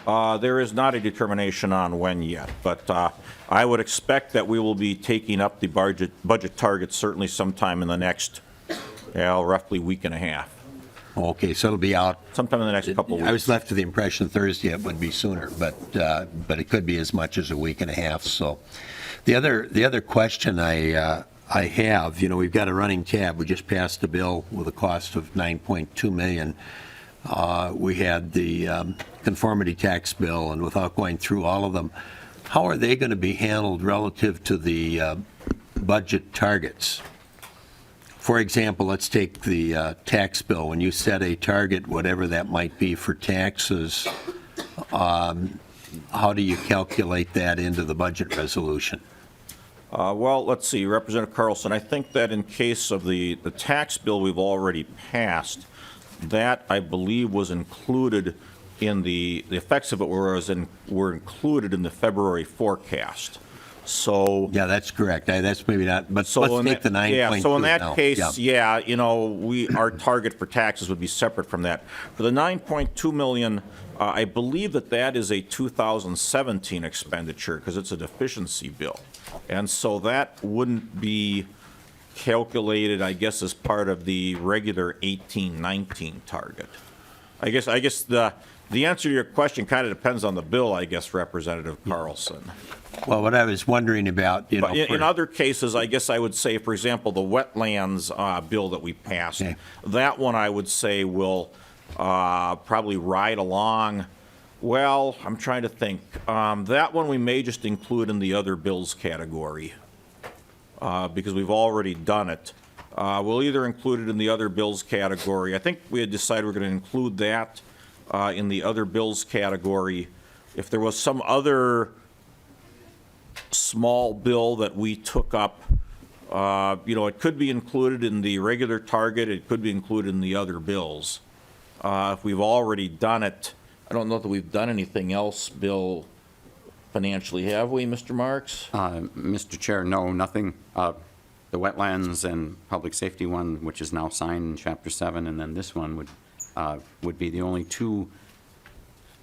There is not a determination on when yet, but I would expect that we will be taking up the budget targets certainly sometime in the next, roughly week and a half. Okay, so it'll be out. Sometime in the next couple of weeks. I was left with the impression Thursday it would be sooner, but it could be as much as a week and a half. So the other question I have, we've got a running tab. We just passed a bill with a cost of $9.2 million. We had the conformity tax bill, and without going through all of them, how are they going to be handled relative to the budget targets? For example, let's take the tax bill. When you set a target, whatever that might be for taxes, how do you calculate that into the budget resolution? Well, let's see, Representative Carlson, I think that in case of the tax bill we've already passed, that I believe was included in the effects of it were included in the February forecast. So yeah, that's correct. That's maybe not, but so let's take the 9.2. Yeah, so in that now. case, our target for taxes would be separate from that. For the $9.2 million, I believe that is a 2017 expenditure because it's a deficiency bill. And so that wouldn't be calculated, I guess, as part of the regular 18-19 target. I guess the answer to your question kind of depends on the bill, I guess, Representative Carlson. Well, what I was wondering about, But in other cases, I guess I would say, for example, the wetlands bill that we passed, that one I would say will probably ride along. Well, I'm trying to think. That one we may just include in the other bills category because we've already done it. We'll either include it in the other bills category. I think we had decided we're going to include that in the other bills category. If there was some other small bill that we took up, it could be included in the regular target. It could be included in the other bills. If we've already done it, I don't know that we've done anything else, Bill, financially, have we, Mr. Marks? Mr. Chair, no, nothing. The wetlands and public safety one, which is now signed in Chapter 7, and then this one would be the only two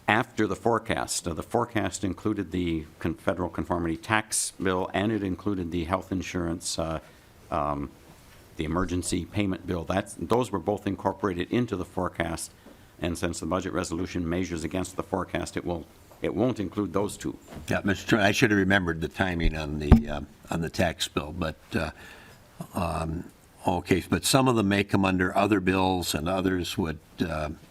after the forecast. The forecast included the federal conformity tax bill, and it included the health insurance, the emergency payment bill. Those were both incorporated into the forecast, and since the budget resolution measures against the forecast, it won't include those two. Yeah, Mr. Chairman, I should have remembered the timing on the tax bill, but okay, but some of them may come under other bills, and others would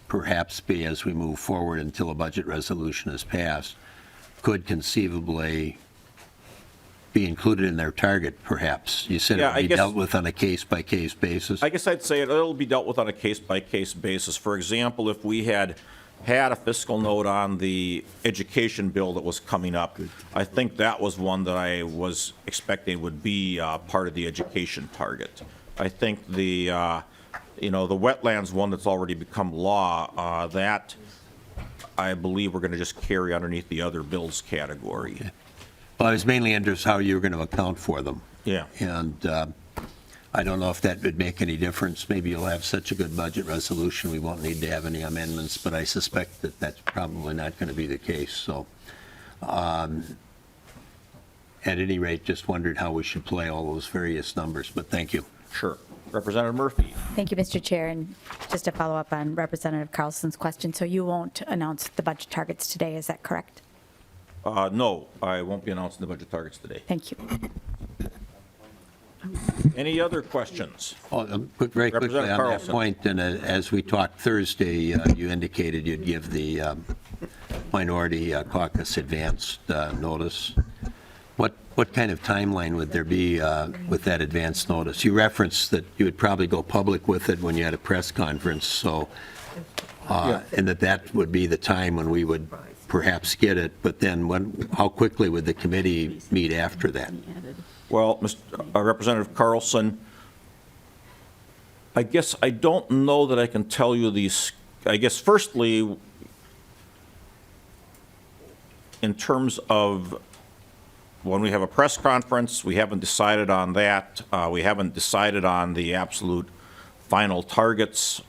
perhaps be, as we move forward until a budget resolution is passed, could conceivably be included in their target, perhaps. You said it would be dealt with on a case-by-case basis. I guess I'd say it'll be dealt with on a case-by-case basis. For example, if we had a fiscal note on the education bill that was coming up, I think that was one that I was expecting would be part of the education target. I think the wetlands one that's already become law, that I believe we're going to just carry underneath the other bills category. Okay. Well, I was mainly interested how you were going to account for them. Yeah. And I don't know if that would make any difference. Maybe you'll have such a good budget resolution we won't need to have any amendments, but I suspect that that's probably not going to be the case. So at any rate, just wondered how we should play all those various numbers, but thank you. Sure. Representative Murphy. Thank you, Mr. Chair. And just to follow up on Representative Carlson's question, so you won't announce the budget targets today, is that correct? No, I won't be announcing the budget targets today. Thank you. Any other questions? Very quickly on that Carlson. point, and as we talked Thursday, you indicated you'd give the minority caucus advanced notice. What kind of timeline would there be with that advance notice? You referenced that you would probably go public with it when you had a press conference, so and that would be the time when we would perhaps get it, but then how quickly would the committee meet after that? Well, Representative Carlson, I guess I don't know that I can tell you these. I guess firstly, in terms of when we have a press conference, we haven't decided on that. We haven't decided on the absolute final targets.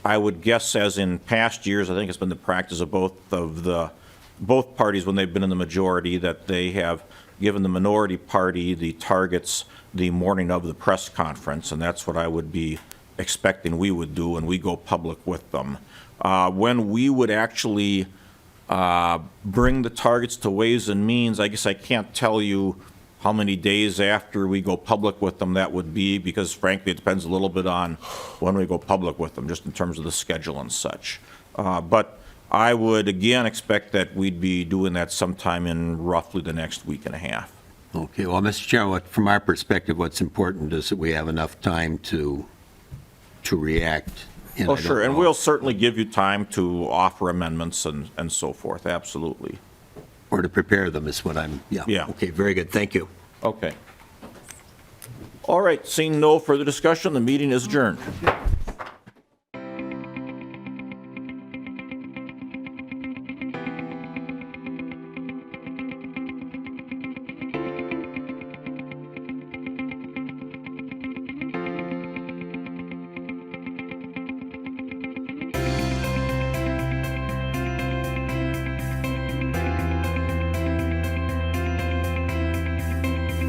I would guess, as in past years, I think it's been the practice of both parties when they've been in the majority, that they have given the minority party the targets the morning of the press conference, and that's what I would be expecting we would do when we go public with them. When we would actually bring the targets to Ways and Means, I guess I can't tell you how many days after we go public with them that would be, because frankly, it depends a little bit on when we go public with them, just in terms of the schedule and such. But I would, again, expect that we'd be doing that sometime in roughly the next week and a half. Okay, well, Mr. Chairman, from our perspective, what's important is that we have enough time to react. And Oh, I don't sure, and know- we'll certainly give you time to offer amendments and so forth, absolutely. Or to prepare them is what I'm, yeah. Yeah. Okay, very good, thank you. Okay. All right, seeing no further discussion, the meeting is adjourned.